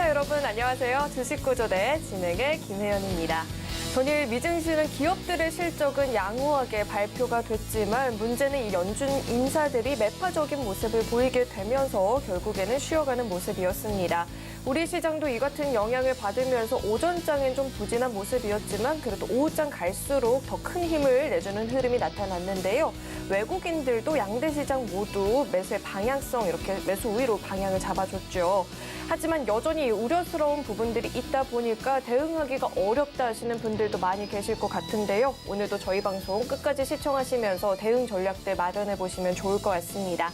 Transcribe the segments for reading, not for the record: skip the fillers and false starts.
여러분 안녕하세요. 주식구조대 진행의 김혜연입니다. 전일 미증시는 기업들의 실적은 양호하게 발표가 됐지만 문제는 이 연준 인사들이 매파적인 모습을 보이게 되면서 결국에는 쉬어가는 모습이었습니다. 우리 시장도 이 같은 영향을 받으면서 오전장엔 좀 부진한 모습이었지만 그래도 오후장 갈수록 더 큰 힘을 내주는 흐름이 나타났는데요. 외국인들도 양대 시장 모두 매수의 방향성 이렇게 매수 우위로 방향을 잡아줬죠. 하지만 여전히 우려스러운 부분들이 있다 보니까 대응하기가 어렵다 하시는 분들도 많이 계실 것 같은데요. 오늘도 저희 방송 끝까지 시청하시면서 대응 전략들 마련해 보시면 좋을 것 같습니다.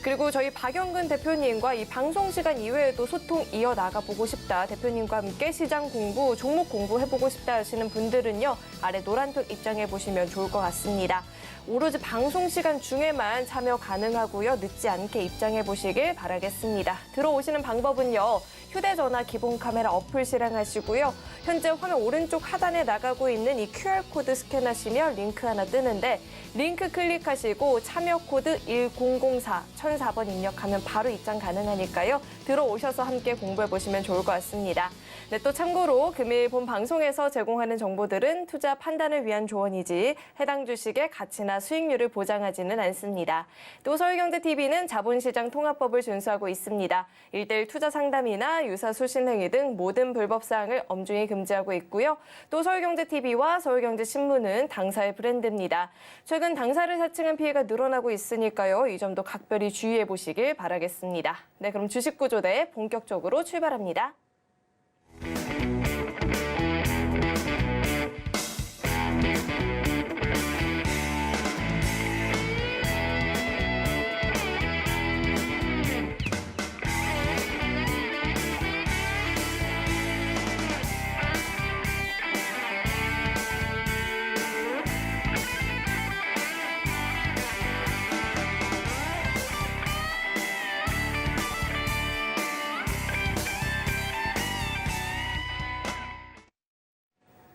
그리고 저희 박영근 대표님과 이 방송 시간 이외에도 소통 이어나가 보고 싶다. 대표님과 함께 시장 공부, 종목 공부해보고 싶다 하시는 분들은요. 아래 노란톡 입장해 보시면 좋을 것 같습니다. 오로지 방송 시간 중에만 참여 가능하고요. 늦지 않게 입장해 보시길 바라겠습니다. 들어오시는 방법은요. 휴대전화 기본 카메라 어플 실행하시고요. 현재 화면 오른쪽 하단에 나가고 있는 이 QR코드 스캔하시면 링크 하나 뜨는데 링크 클릭하시고 참여 코드 1004, 1004번 입력하면 바로 입장 가능하니까요. 들어오셔서 함께 공부해보시면 좋을 것 같습니다. 네, 또 참고로 금일 본 방송에서 제공하는 정보들은 투자 판단을 위한 조언이지 해당 주식의 가치나 수익률을 보장하지는 않습니다. 또 서울경제TV는 자본시장 통합법을 준수하고 있습니다. 1:1 투자 상담이나 유사수 신행위 등 모든 불법 사항을 엄중히 금지하고 있고요. 또 서울경제TV와 서울경제신문은 당사의 브랜드입니다. 최근 당사를 사칭한 피해가 늘어나고 있으니까요. 이 점도 각별히 주의해 보시길 바라겠습니다. 네, 그럼 주식구조대 본격적으로 출발합니다.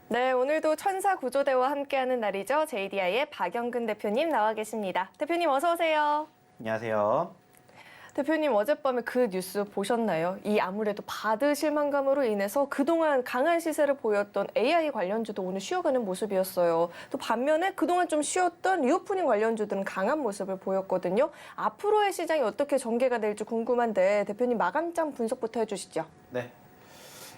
네, 오늘도 천사구조대와 함께하는 날이죠. JDI의 박영근 대표님 나와 계십니다. 대표님 어서 오세요. 안녕하세요. 대표님 어젯밤에 그 뉴스 보셨나요? 이 아무래도 바드 실망감으로 인해서 그동안 강한 시세를 보였던 AI 관련주도 오늘 쉬어가는 모습이었어요. 또 반면에 그동안 좀 쉬었던 리오프닝 관련주들은 강한 모습을 보였거든요. 앞으로의 시장이 어떻게 전개가 될지 궁금한데 대표님 마감장 분석부터 해주시죠. 네.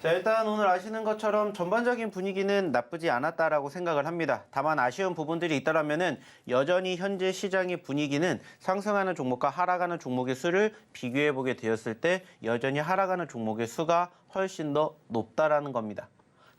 자, 일단 오늘 아시는 것처럼 전반적인 분위기는 나쁘지 않았다라고 생각을 합니다. 다만 아쉬운 부분들이 있다라면은 여전히 현재 시장의 분위기는 상승하는 종목과 하락하는 종목의 수를 비교해 보게 되었을 때 여전히 하락하는 종목의 수가 훨씬 더 높다라는 겁니다.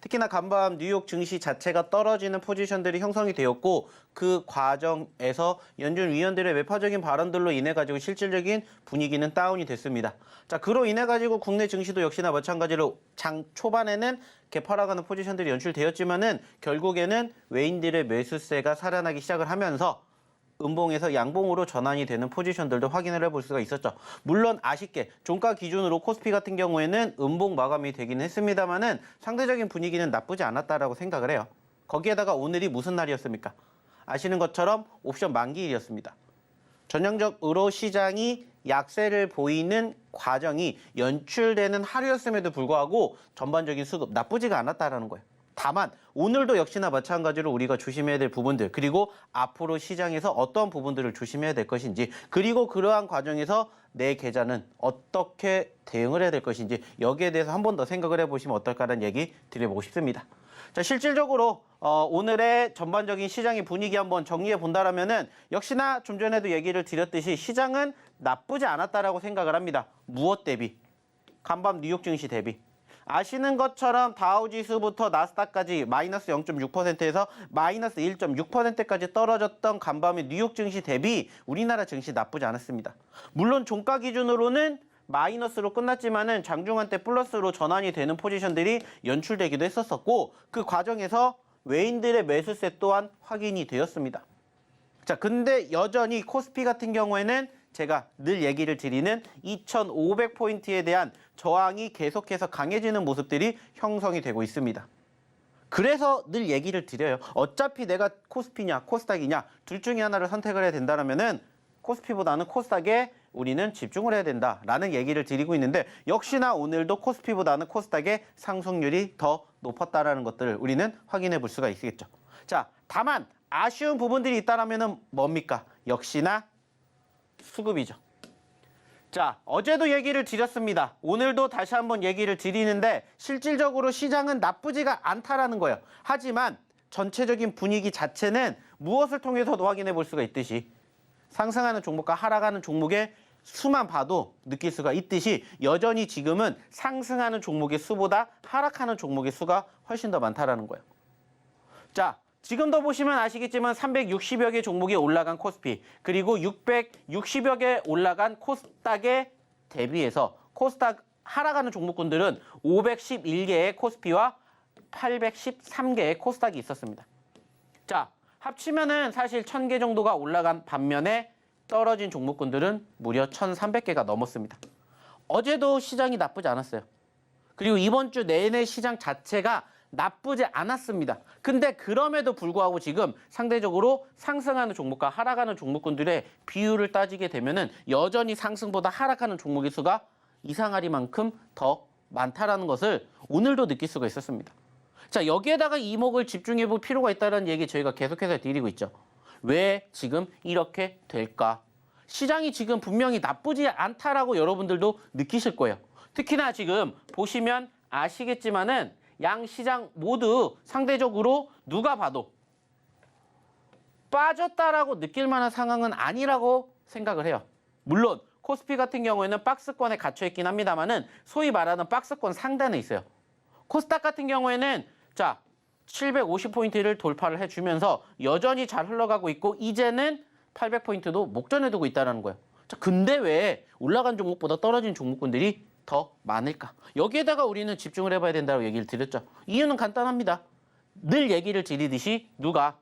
특히나 간밤 뉴욕 증시 자체가 떨어지는 포지션들이 형성이 되었고 그 과정에서 연준 위원들의 매파적인 발언들로 인해 가지고 실질적인 분위기는 다운이 됐습니다. 자, 그로 인해 가지고 국내 증시도 역시나 마찬가지로 장 초반에는 개파락하는 포지션들이 연출되었지만은 결국에는 외인들의 매수세가 살아나기 시작을 하면서 음봉에서 양봉으로 전환이 되는 포지션들도 확인을 해볼 수가 있었죠. 물론 아쉽게 종가 기준으로 코스피 같은 경우에는 음봉 마감이 되긴 했습니다만은 상대적인 분위기는 나쁘지 않았다라고 생각을 해요. 거기에다가 오늘이 무슨 날이었습니까? 아시는 것처럼 옵션 만기일이었습니다. 전형적으로 시장이 약세를 보이는 과정이 연출되는 하루였음에도 불구하고 전반적인 수급 나쁘지가 않았다라는 거예요. 다만 오늘도 역시나 마찬가지로 우리가 조심해야 될 부분들 그리고 앞으로 시장에서 어떤 부분들을 조심해야 될 것인지 그리고 그러한 과정에서 내 계좌는 어떻게 대응을 해야 될 것인지 여기에 대해서 한 번 더 생각을 해보시면 어떨까라는 얘기 드려보고 싶습니다. 자, 실질적으로 오늘의 전반적인 시장의 분위기 한번 정리해 본다라면은 역시나 좀 전에도 얘기를 드렸듯이 시장은 나쁘지 않았다라고 생각을 합니다. 무엇 대비? 간밤 뉴욕 증시 대비. 아시는 것처럼 다우지수부터 나스닥까지 마이너스 0.6%에서 마이너스 1.6%까지 떨어졌던 간밤의 뉴욕 증시 대비 우리나라 증시 나쁘지 않았습니다. 물론 종가 기준으로는 마이너스로 끝났지만은 장중한 때 플러스로 전환이 되는 포지션들이 연출되기도 했었고 그 과정에서 외인들의 매수세 또한 확인이 되었습니다. 자, 근데 여전히 코스피 같은 경우에는 제가 늘 얘기를 드리는 2,500포인트에 대한 저항이 계속해서 강해지는 모습들이 형성이 되고 있습니다. 그래서 늘 얘기를 드려요. 어차피 내가 코스피냐 코스닥이냐 둘 중에 하나를 선택을 해야 된다면은 코스피보다는 코스닥에 우리는 집중을 해야 된다라는 얘기를 드리고 있는데 역시나 오늘도 코스피보다는 코스닥의 상승률이 더 높았다라는 것들을 우리는 확인해 볼 수가 있겠죠. 자, 다만 아쉬운 부분들이 있다라면은 뭡니까? 역시나 수급이죠. 자, 어제도 얘기를 드렸습니다. 오늘도 다시 한번 얘기를 드리는데 실질적으로 시장은 나쁘지가 않다라는 거예요. 하지만 전체적인 분위기 자체는 무엇을 통해서도 확인해 볼 수가 있듯이 상승하는 종목과 하락하는 종목의 수만 봐도 느낄 수가 있듯이 여전히 지금은 상승하는 종목의 수보다 하락하는 종목의 수가 훨씬 더 많다라는 거예요. 자, 지금도 보시면 아시겠지만 360여 개 종목이 올라간 코스피 그리고 660여 개 올라간 코스닥에 대비해서 코스닥 하락하는 종목군들은 511개의 코스피와 813개의 코스닥이 있었습니다. 자, 합치면은 사실 1000개 정도가 올라간 반면에 떨어진 종목군들은 무려 1300개가 넘었습니다. 어제도 시장이 나쁘지 않았어요. 그리고 이번 주 내내 시장 자체가 나쁘지 않았습니다. 근데 그럼에도 불구하고 지금 상대적으로 상승하는 종목과 하락하는 종목군들의 비율을 따지게 되면은 여전히 상승보다 하락하는 종목의 수가 이상하리만큼 더 많다라는 것을 오늘도 느낄 수가 있었습니다. 자, 여기에다가 이목을 집중해 볼 필요가 있다는 얘기 저희가 계속해서 드리고 있죠. 왜 지금 이렇게 될까? 시장이 지금 분명히 나쁘지 않다라고 여러분들도 느끼실 거예요. 특히나 지금 보시면 아시겠지만은 양 시장 모두 상대적으로 누가 봐도 빠졌다라고 느낄 만한 상황은 아니라고 생각을 해요. 물론 코스피 같은 경우에는 박스권에 갇혀 있긴 합니다만은 소위 말하는 박스권 상단에 있어요. 코스닥 같은 경우에는 자 750포인트를 돌파를 해주면서 여전히 잘 흘러가고 있고 이제는 800포인트도 목전에 두고 있다는 거예요. 자, 근데 왜 올라간 종목보다 떨어진 종목군들이 더 많을까? 여기에다가 우리는 집중을 해봐야 된다고 얘기를 드렸죠. 이유는 간단합니다. 늘 얘기를 드리듯이 누가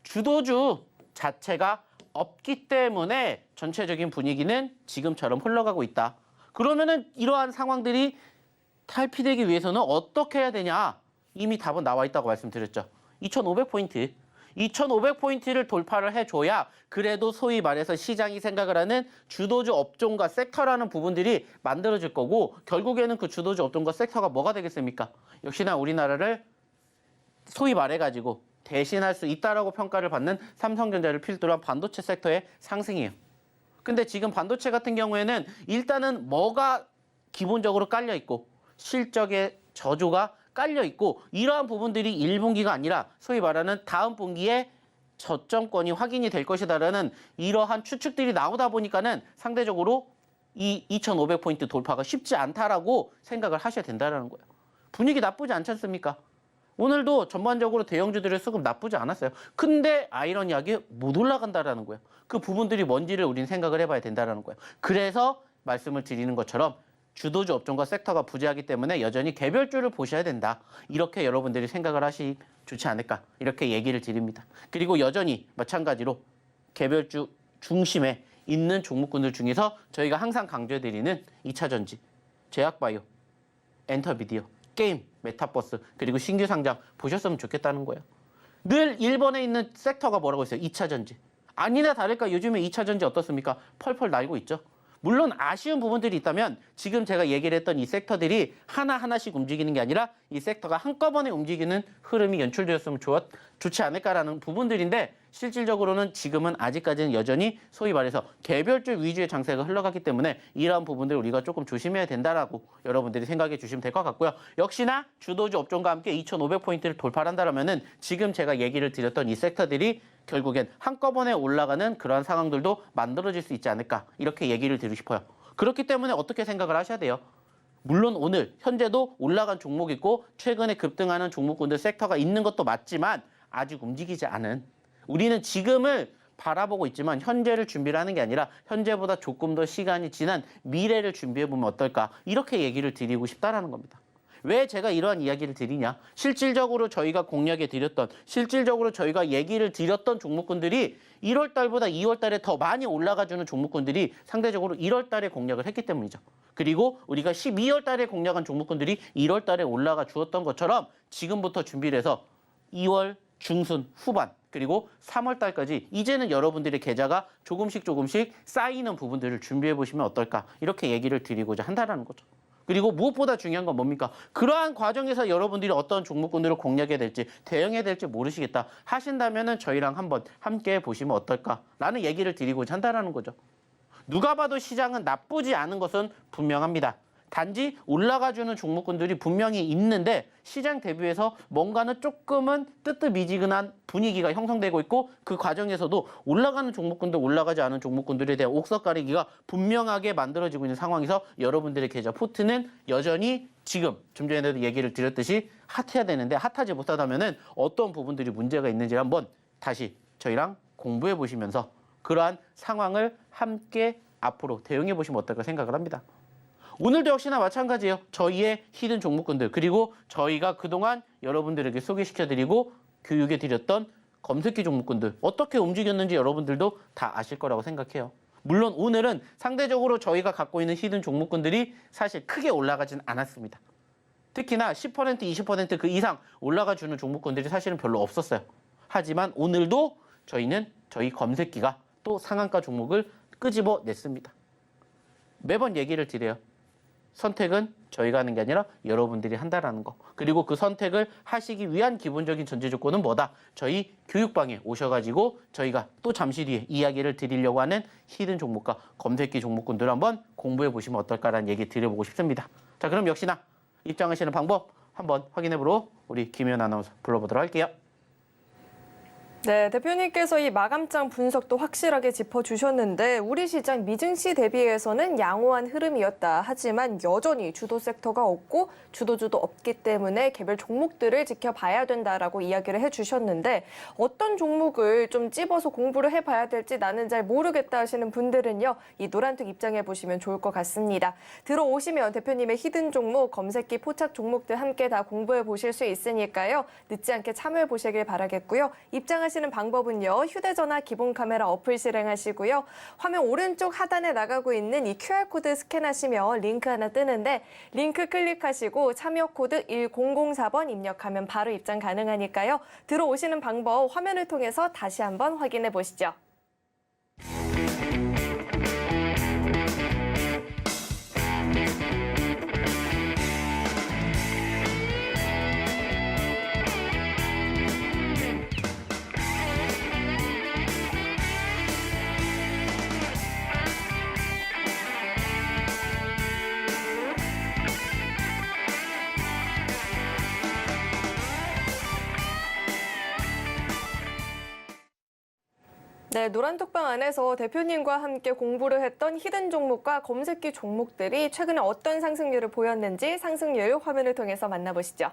주도주 자체가 없기 때문에 전체적인 분위기는 지금처럼 흘러가고 있다. 그러면은 이러한 상황들이 탈피되기 위해서는 어떻게 해야 되냐? 이미 답은 나와 있다고 말씀드렸죠. 2500포인트. 2500포인트를 돌파를 해줘야 그래도 소위 말해서 시장이 생각을 하는 주도주 업종과 섹터라는 부분들이 만들어질 거고 결국에는 그 주도주 업종과 섹터가 뭐가 되겠습니까? 역시나 우리나라를 소위 말해가지고 대신할 수 있다라고 평가를 받는 삼성전자를 필두로 한 반도체 섹터의 상승이에요. 근데 지금 반도체 같은 경우에는 일단은 뭐가 기본적으로 깔려 있고 실적의 저조가 깔려 있고 이러한 부분들이 1분기가 아니라 소위 말하는 다음 분기에 저점권이 확인이 될 것이다라는 이러한 추측들이 나오다 보니까는 상대적으로 이 2500포인트 돌파가 쉽지 않다라고 생각을 하셔야 된다는 거예요. 분위기 나쁘지 않지 않습니까? 오늘도 전반적으로 대형주들의 수급 나쁘지 않았어요. 근데 아이러니하게 못 올라간다라는 거예요. 그 부분들이 뭔지를 우린 생각을 해봐야 된다는 거예요. 그래서 말씀을 드리는 것처럼 주도주 업종과 섹터가 부재하기 때문에 여전히 개별주를 보셔야 된다. 이렇게 여러분들이 생각을 하시 좋지 않을까. 이렇게 얘기를 드립니다. 그리고 여전히 마찬가지로 개별주 중심에 있는 종목군들 중에서 저희가 항상 강조해드리는 2차전지, 제약바이오, 엔터미디어, 게임, 메타버스, 그리고 신규 상장 보셨으면 좋겠다는 거예요. 늘 1번에 있는 섹터가 뭐라고 했어요? 2차전지. 아니나 다를까 요즘에 2차전지 어떻습니까? 펄펄 날고 있죠. 물론 아쉬운 부분들이 있다면 지금 제가 얘기를 했던 이 섹터들이 하나하나씩 움직이는 게 아니라 이 섹터가 한꺼번에 움직이는 흐름이 연출되었으면 좋지 않을까라는 부분들인데 실질적으로는 지금은 아직까지는 여전히 소위 말해서 개별주 위주의 장세가 흘러가기 때문에 이러한 부분들 우리가 조금 조심해야 된다라고 여러분들이 생각해 주시면 될 것 같고요. 역시나 주도주 업종과 함께 2500포인트를 돌파한다라면은 지금 제가 얘기를 드렸던 이 섹터들이 결국엔 한꺼번에 올라가는 그러한 상황들도 만들어질 수 있지 않을까 이렇게 얘기를 드리고 싶어요. 그렇기 때문에 어떻게 생각을 하셔야 돼요? 물론 오늘 현재도 올라간 종목 있고 최근에 급등하는 종목군들 섹터가 있는 것도 맞지만 아직 움직이지 않은 우리는 지금을 바라보고 있지만 현재를 준비를 하는 게 아니라 현재보다 조금 더 시간이 지난 미래를 준비해보면 어떨까 이렇게 얘기를 드리고 싶다라는 겁니다. 왜 제가 이러한 이야기를 드리냐? 실질적으로 저희가 공략해 드렸던, 실질적으로 저희가 얘기를 드렸던 종목군들이 1월 달보다 2월 달에 더 많이 올라가주는 종목군들이 상대적으로 1월 달에 공략을 했기 때문이죠. 그리고 우리가 12월 달에 공략한 종목군들이 1월 달에 올라가 주었던 것처럼 지금부터 준비를 해서 2월 중순 후반 그리고 3월 달까지 이제는 여러분들의 계좌가 조금씩 쌓이는 부분들을 준비해 보시면 어떨까 이렇게 얘기를 드리고자 한다는 거죠. 그리고 무엇보다 중요한 건 뭡니까? 그러한 과정에서 여러분들이 어떤 종목군들을 공략해야 될지 대응해야 될지 모르시겠다 하신다면은 저희랑 한번 함께 보시면 어떨까라는 얘기를 드리고자 한다는 거죠. 누가 봐도 시장은 나쁘지 않은 것은 분명합니다. 단지 올라가주는 종목군들이 분명히 있는데 시장 대비해서 뭔가는 조금은 뜨뜻미지근한 분위기가 형성되고 있고 그 과정에서도 올라가는 종목군들 올라가지 않은 종목군들에 대한 옥석 가리기가 분명하게 만들어지고 있는 상황에서 여러분들의 계좌 포트는 여전히 지금 좀 전에도 얘기를 드렸듯이 핫해야 되는데 핫하지 못하다면은 어떤 부분들이 문제가 있는지 한번 다시 저희랑 공부해 보시면서 그러한 상황을 함께 앞으로 대응해 보시면 어떨까 생각을 합니다. 오늘도 역시나 마찬가지예요. 저희의 히든 종목군들 그리고 저희가 그동안 여러분들에게 소개시켜드리고 교육해드렸던 검색기 종목군들 어떻게 움직였는지 여러분들도 다 아실 거라고 생각해요. 물론 오늘은 상대적으로 저희가 갖고 있는 히든 종목군들이 사실 크게 올라가진 않았습니다. 특히나 10%, 20% 그 이상 올라가주는 종목군들이 사실은 별로 없었어요. 하지만 오늘도 저희는 저희 검색기가 또 상한가 종목을 끄집어냈습니다. 매번 얘기를 드려요. 선택은 저희가 하는 게 아니라 여러분들이 한다라는 거. 그리고 그 선택을 하시기 위한 기본적인 전제 조건은 뭐다? 저희 교육방에 오셔가지고 저희가 또 잠시 뒤에 이야기를 드리려고 하는 히든 종목과 검색기 종목군들을 한번 공부해 보시면 어떨까라는 얘기 드려보고 싶습니다. 자, 그럼 역시나 입장하시는 방법 한번 확인해보러 우리 김혜연 아나운서 불러보도록 할게요. 네, 대표님께서 이 마감장 분석도 확실하게 짚어주셨는데 우리 시장 미증시 대비해서는 양호한 흐름이었다. 하지만 여전히 주도 섹터가 없고 주도주도 없기 때문에 개별 종목들을 지켜봐야 된다라고 이야기를 해주셨는데 어떤 종목을 좀 찝어서 공부를 해봐야 될지 나는 잘 모르겠다 하시는 분들은요. 이 노란톡 입장해 보시면 좋을 것 같습니다. 들어오시면 대표님의 히든 종목, 검색기, 포착 종목들 함께 다 공부해 보실 수 있으니까요. 늦지 않게 참여해 보시길 바라겠고요. 입장하시는 방법은요. 휴대전화 기본 카메라 어플 실행하시고요. 화면 오른쪽 하단에 나가고 있는 이 QR코드 스캔하시면 링크 하나 뜨는데 링크 클릭하시고 참여 코드 1004번 입력하면 바로 입장 가능하니까요. 들어오시는 방법 화면을 통해서 다시 한번 확인해 보시죠. 네, 노란톡방 안에서 대표님과 함께 공부를 했던 히든 종목과 검색기 종목들이 최근에 어떤 상승률을 보였는지 상승률 화면을 통해서 만나보시죠.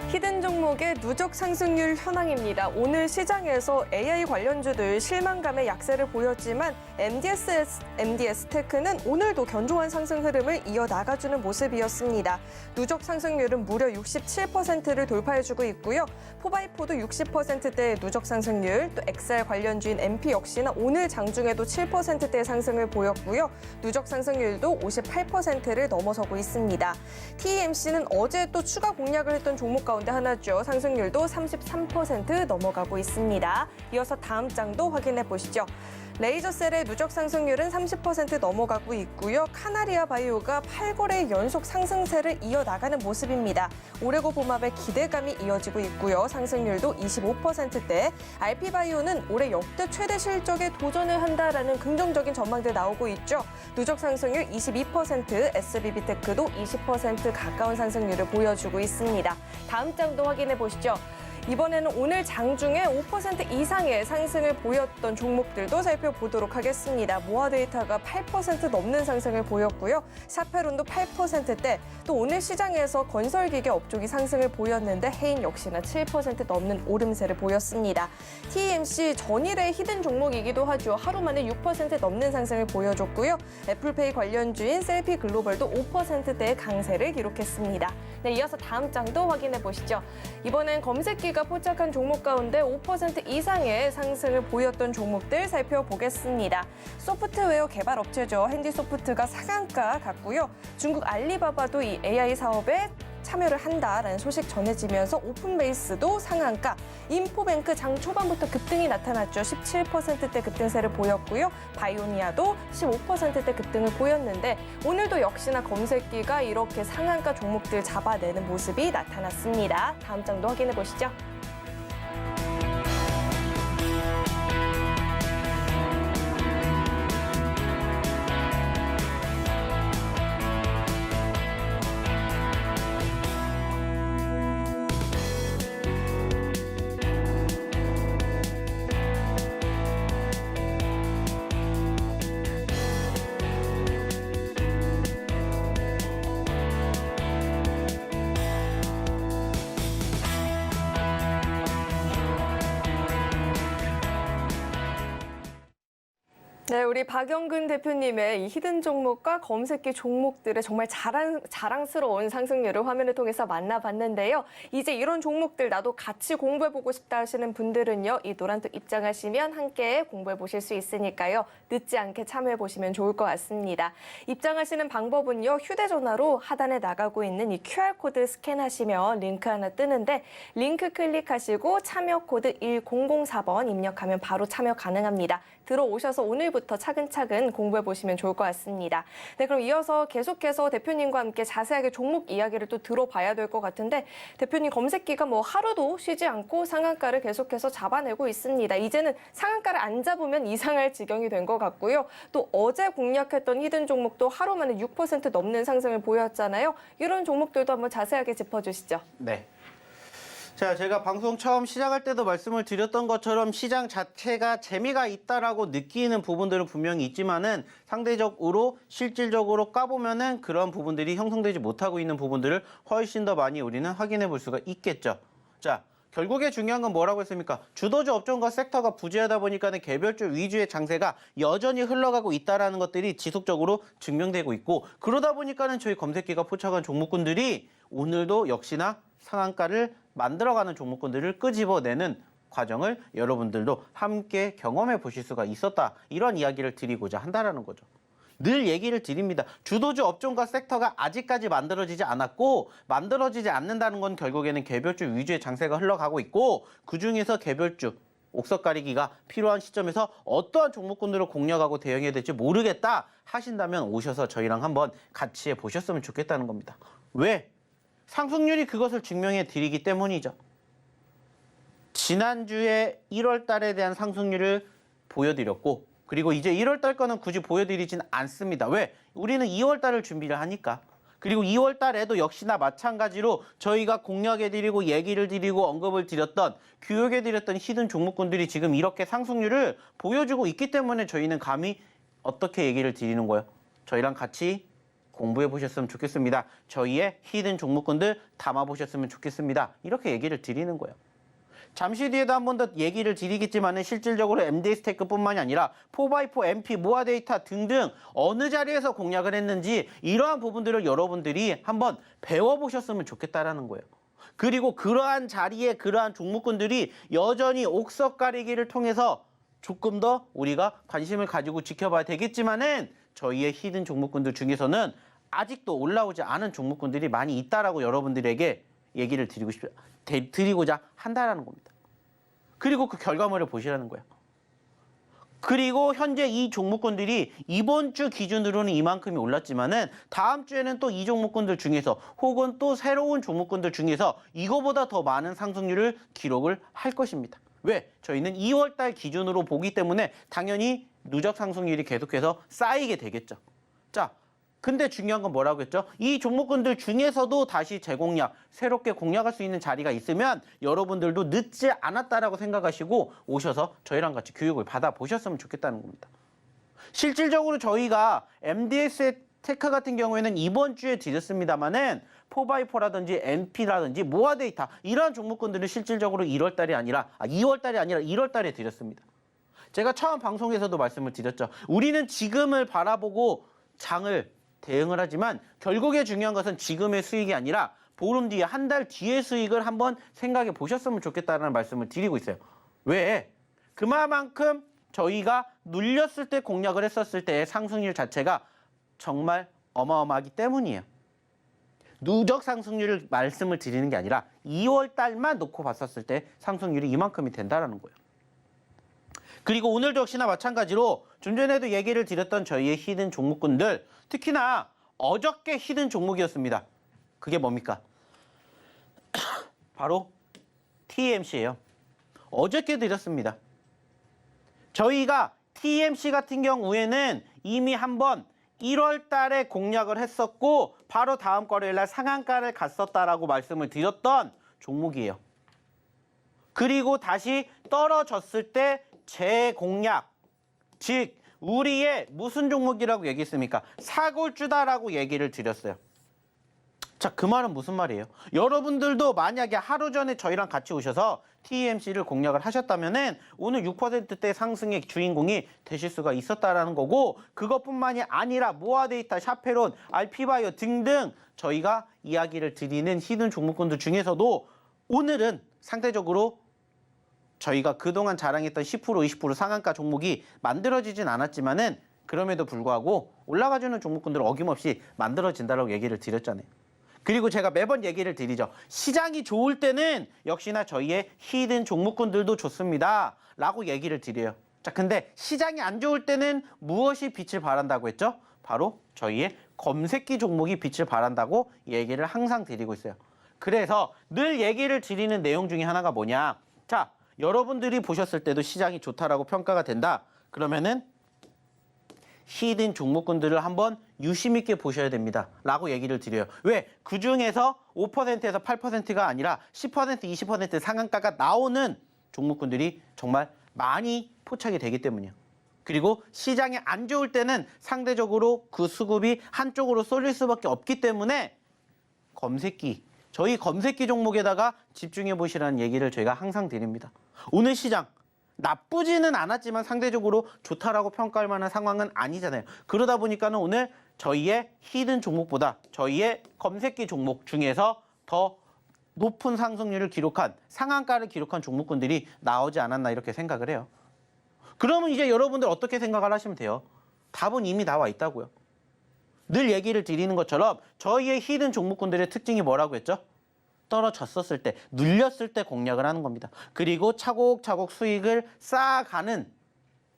히든 종목의 누적 상승률 현황입니다. 오늘 시장에서 AI 관련주들 실망감의 약세를 보였지만 MDS-테크는 오늘도 견조한 상승 흐름을 이어나가주는 모습이었습니다. 누적 상승률은 무려 67%를 돌파해주고 있고요. 포바이포도 60%대의 누적 상승률, 또 XR 관련주인 MP 역시나 오늘 장중에도 7%대의 상승을 보였고요. 누적 상승률도 58%를 넘어서고 있습니다. TMC는 어제 또 추가 공략을 했던 종목 가운데 하나죠. 상승률도 33% 넘어가고 있습니다. 이어서 다음 장도 확인해 보시죠. 레이저셀의 누적 상승률은 30% 넘어가고 있고요. 카나리아 바이오가 8거래 연속 상승세를 이어나가는 모습입니다. 오레고 봄합의 기대감이 이어지고 있고요. 상승률도 25%대. RP바이오는 올해 역대 최대 실적에 도전을 한다라는 긍정적인 전망들 나오고 있죠. 누적 상승률 22%, SBB테크도 20% 가까운 상승률을 보여주고 있습니다. 다음 장도 확인해 보시죠. 이번에는 오늘 장중에 5% 이상의 상승을 보였던 종목들도 살펴보도록 하겠습니다. 모아데이터가 8% 넘는 상승을 보였고요. 사페론도 8%대, 또 오늘 시장에서 건설기계 업종이 상승을 보였는데 해인 역시나 7% 넘는 오름세를 보였습니다. TMC 전일의 히든 종목이기도 하죠. 하루 만에 6% 넘는 상승을 보여줬고요. 애플페이 관련주인 셀피 글로벌도 5%대의 강세를 기록했습니다. 네, 이어서 다음 장도 확인해 보시죠. 이번엔 검색기가 포착한 종목 가운데 5% 이상의 상승을 보였던 종목들 살펴보겠습니다. 소프트웨어 개발 업체죠. 핸디소프트가 상한가 같고요. 중국 알리바바도 이 AI 사업에 참여를 한다라는 소식 전해지면서 오픈베이스도 상한가, 인포뱅크 장 초반부터 급등이 나타났죠. 17%대 급등세를 보였고요. 바이오니아도 15%대 급등을 보였는데 오늘도 역시나 검색기가 이렇게 상한가 종목들 잡아내는 모습이 나타났습니다. 다음 장도 확인해 보시죠. 네, 우리 박영근 대표님의 이 히든 종목과 검색기 종목들의 정말 자랑스러운 상승률을 화면을 통해서 만나봤는데요. 이제 이런 종목들 나도 같이 공부해보고 싶다 하시는 분들은요. 이 노란톡 입장하시면 함께 공부해보실 수 있으니까요. 늦지 않게 참여해보시면 좋을 것 같습니다. 입장하시는 방법은요. 휴대전화로 하단에 나가고 있는 이 QR코드 스캔하시면 링크 하나 뜨는데 링크 클릭하시고 참여 코드 1004번 입력하면 바로 참여 가능합니다. 들어오셔서 오늘부터 차근차근 공부해보시면 좋을 것 같습니다. 네, 그럼 이어서 계속해서 대표님과 함께 자세하게 종목 이야기를 또 들어봐야 될 것 같은데 대표님 검색기가 뭐 하루도 쉬지 않고 상한가를 계속해서 잡아내고 있습니다. 이제는 상한가를 안 잡으면 이상할 지경이 된 것 같고요. 또 어제 공략했던 히든 종목도 하루 만에 6% 넘는 상승을 보였잖아요. 이런 종목들도 한번 자세하게 짚어주시죠. 네. 자, 제가 방송 처음 시작할 때도 말씀을 드렸던 것처럼 시장 자체가 재미가 있다라고 느끼는 부분들은 분명히 있지만은 상대적으로 실질적으로 까보면은 그런 부분들이 형성되지 못하고 있는 부분들을 훨씬 더 많이 우리는 확인해 볼 수가 있겠죠. 자, 결국에 중요한 건 뭐라고 했습니까? 주도주 업종과 섹터가 부재하다 보니까는 개별주 위주의 장세가 여전히 흘러가고 있다라는 것들이 지속적으로 증명되고 있고 그러다 보니까는 저희 검색기가 포착한 종목군들이 오늘도 역시나 상한가를 만들어가는 종목군들을 끄집어내는 과정을 여러분들도 함께 경험해 보실 수가 있었다. 이런 이야기를 드리고자 한다라는 거죠. 늘 얘기를 드립니다. 주도주 업종과 섹터가 아직까지 만들어지지 않았고 만들어지지 않는다는 건 결국에는 개별주 위주의 장세가 흘러가고 있고 그중에서 개별주 옥석 가리기가 필요한 시점에서 어떠한 종목군들을 공략하고 대응해야 될지 모르겠다 하신다면 오셔서 저희랑 한번 같이 해보셨으면 좋겠다는 겁니다. 왜? 상승률이 그것을 증명해 드리기 때문이죠. 지난주에 1월 달에 대한 상승률을 보여드렸고 그리고 이제 1월 달 거는 굳이 보여드리진 않습니다. 왜? 우리는 2월 달을 준비를 하니까. 그리고 2월 달에도 역시나 마찬가지로 저희가 공략해드리고 얘기를 드리고 언급을 드렸던 교육해드렸던 히든 종목군들이 지금 이렇게 상승률을 보여주고 있기 때문에 저희는 감히 어떻게 얘기를 드리는 거예요? 저희랑 같이 공부해 보셨으면 좋겠습니다. 저희의 히든 종목군들 담아 보셨으면 좋겠습니다. 이렇게 얘기를 드리는 거예요. 잠시 뒤에도 한 번 더 얘기를 드리겠지만 실질적으로 MD스테이크뿐만이 아니라 4x4, MP, 모아데이터 등등 어느 자리에서 공략을 했는지 이러한 부분들을 여러분들이 한번 배워보셨으면 좋겠다라는 거예요. 그리고 그러한 자리에 그러한 종목군들이 여전히 옥석 가리기를 통해서 조금 더 우리가 관심을 가지고 지켜봐야 되겠지만은 저희의 히든 종목군들 중에서는 아직도 올라오지 않은 종목군들이 많이 있다라고 여러분들에게 얘기를 드리고자 한다라는 겁니다. 그리고 그 결과물을 보시라는 거예요. 그리고 현재 이 종목군들이 이번 주 기준으로는 이만큼이 올랐지만은 다음 주에는 또 이 종목군들 중에서 혹은 또 새로운 종목군들 중에서 이거보다 더 많은 상승률을 기록을 할 것입니다. 왜? 저희는 2월 달 기준으로 보기 때문에 당연히 누적 상승률이 계속해서 쌓이게 되겠죠. 자, 근데 중요한 건 뭐라고 했죠? 이 종목군들 중에서도 다시 재공략, 새롭게 공략할 수 있는 자리가 있으면 여러분들도 늦지 않았다라고 생각하시고 오셔서 저희랑 같이 교육을 받아보셨으면 좋겠다는 겁니다. 실질적으로 저희가 MDS 테크 같은 경우에는 이번 주에 드렸습니다만은 4x4라든지 MP라든지 모아데이터 이러한 종목군들은 실질적으로 2월 달이 아니라 1월 달에 드렸습니다. 제가 처음 방송에서도 말씀을 드렸죠. 우리는 지금을 바라보고 장을 대응을 하지만 결국에 중요한 것은 지금의 수익이 아니라 보름 뒤에 한 달 뒤의 수익을 한번 생각해 보셨으면 좋겠다는 말씀을 드리고 있어요. 왜? 그만큼 저희가 눌렸을 때 공략을 했었을 때의 상승률 자체가 정말 어마어마하기 때문이에요. 누적 상승률을 말씀을 드리는 게 아니라 2월 달만 놓고 봤었을 때 상승률이 이만큼이 된다라는 거예요. 그리고 오늘도 역시나 마찬가지로 좀 전에도 얘기를 드렸던 저희의 히든 종목군들, 특히나 어저께 히든 종목이었습니다. 그게 뭡니까? 바로 TMC예요. 어저께 드렸습니다. 저희가 TMC 같은 경우에는 이미 한번 1월 달에 공략을 했었고 바로 다음 거래일 날 상한가를 갔었다라고 말씀을 드렸던 종목이에요. 그리고 다시 떨어졌을 때 재공략, 즉 우리의 무슨 종목이라고 얘기했습니까? 사골주다라고 얘기를 드렸어요. 자, 그 말은 무슨 말이에요? 여러분들도 만약에 하루 전에 저희랑 같이 오셔서 TMC를 공략을 하셨다면은 오늘 6%대 상승의 주인공이 되실 수가 있었다라는 거고, 그것뿐만이 아니라 모아데이터, 샤페론, 알피바이오 등등 저희가 이야기를 드리는 히든 종목군들 중에서도 오늘은 상대적으로 저희가 그동안 자랑했던 10%, 20% 상한가 종목이 만들어지진 않았지만은 그럼에도 불구하고 올라가주는 종목군들은 어김없이 만들어진다라고 얘기를 드렸잖아요. 그리고 제가 매번 얘기를 드리죠. 시장이 좋을 때는 역시나 저희의 히든 종목군들도 좋습니다 라고 얘기를 드려요. 자, 근데 시장이 안 좋을 때는 무엇이 빛을 발한다고 했죠? 바로 저희의 검색기 종목이 빛을 발한다고 얘기를 항상 드리고 있어요. 그래서 늘 얘기를 드리는 내용 중에 하나가 뭐냐? 자, 여러분들이 보셨을 때도 시장이 좋다라고 평가가 된다. 그러면은 히든 종목군들을 한번 유심 있게 보셔야 됩니다 라고 얘기를 드려요. 왜? 그 중에서 5%에서 8%가 아니라 10%, 20% 상한가가 나오는 종목군들이 정말 많이 포착이 되기 때문이에요. 그리고 시장이 안 좋을 때는 상대적으로 그 수급이 한쪽으로 쏠릴 수밖에 없기 때문에 검색기, 저희 검색기 종목에다가 집중해 보시라는 얘기를 저희가 항상 드립니다. 오늘 시장 나쁘지는 않았지만 상대적으로 좋다라고 평가할 만한 상황은 아니잖아요. 그러다 보니까는 오늘 저희의 히든 종목보다 저희의 검색기 종목 중에서 더 높은 상승률을 기록한, 상한가를 기록한 종목군들이 나오지 않았나 이렇게 생각을 해요. 그러면 이제 여러분들 어떻게 생각을 하시면 돼요? 답은 이미 나와 있다고요. 늘 얘기를 드리는 것처럼 저희의 히든 종목군들의 특징이 뭐라고 했죠? 떨어졌었을 때, 눌렸을 때 공략을 하는 겁니다. 그리고 차곡차곡 수익을 쌓아가는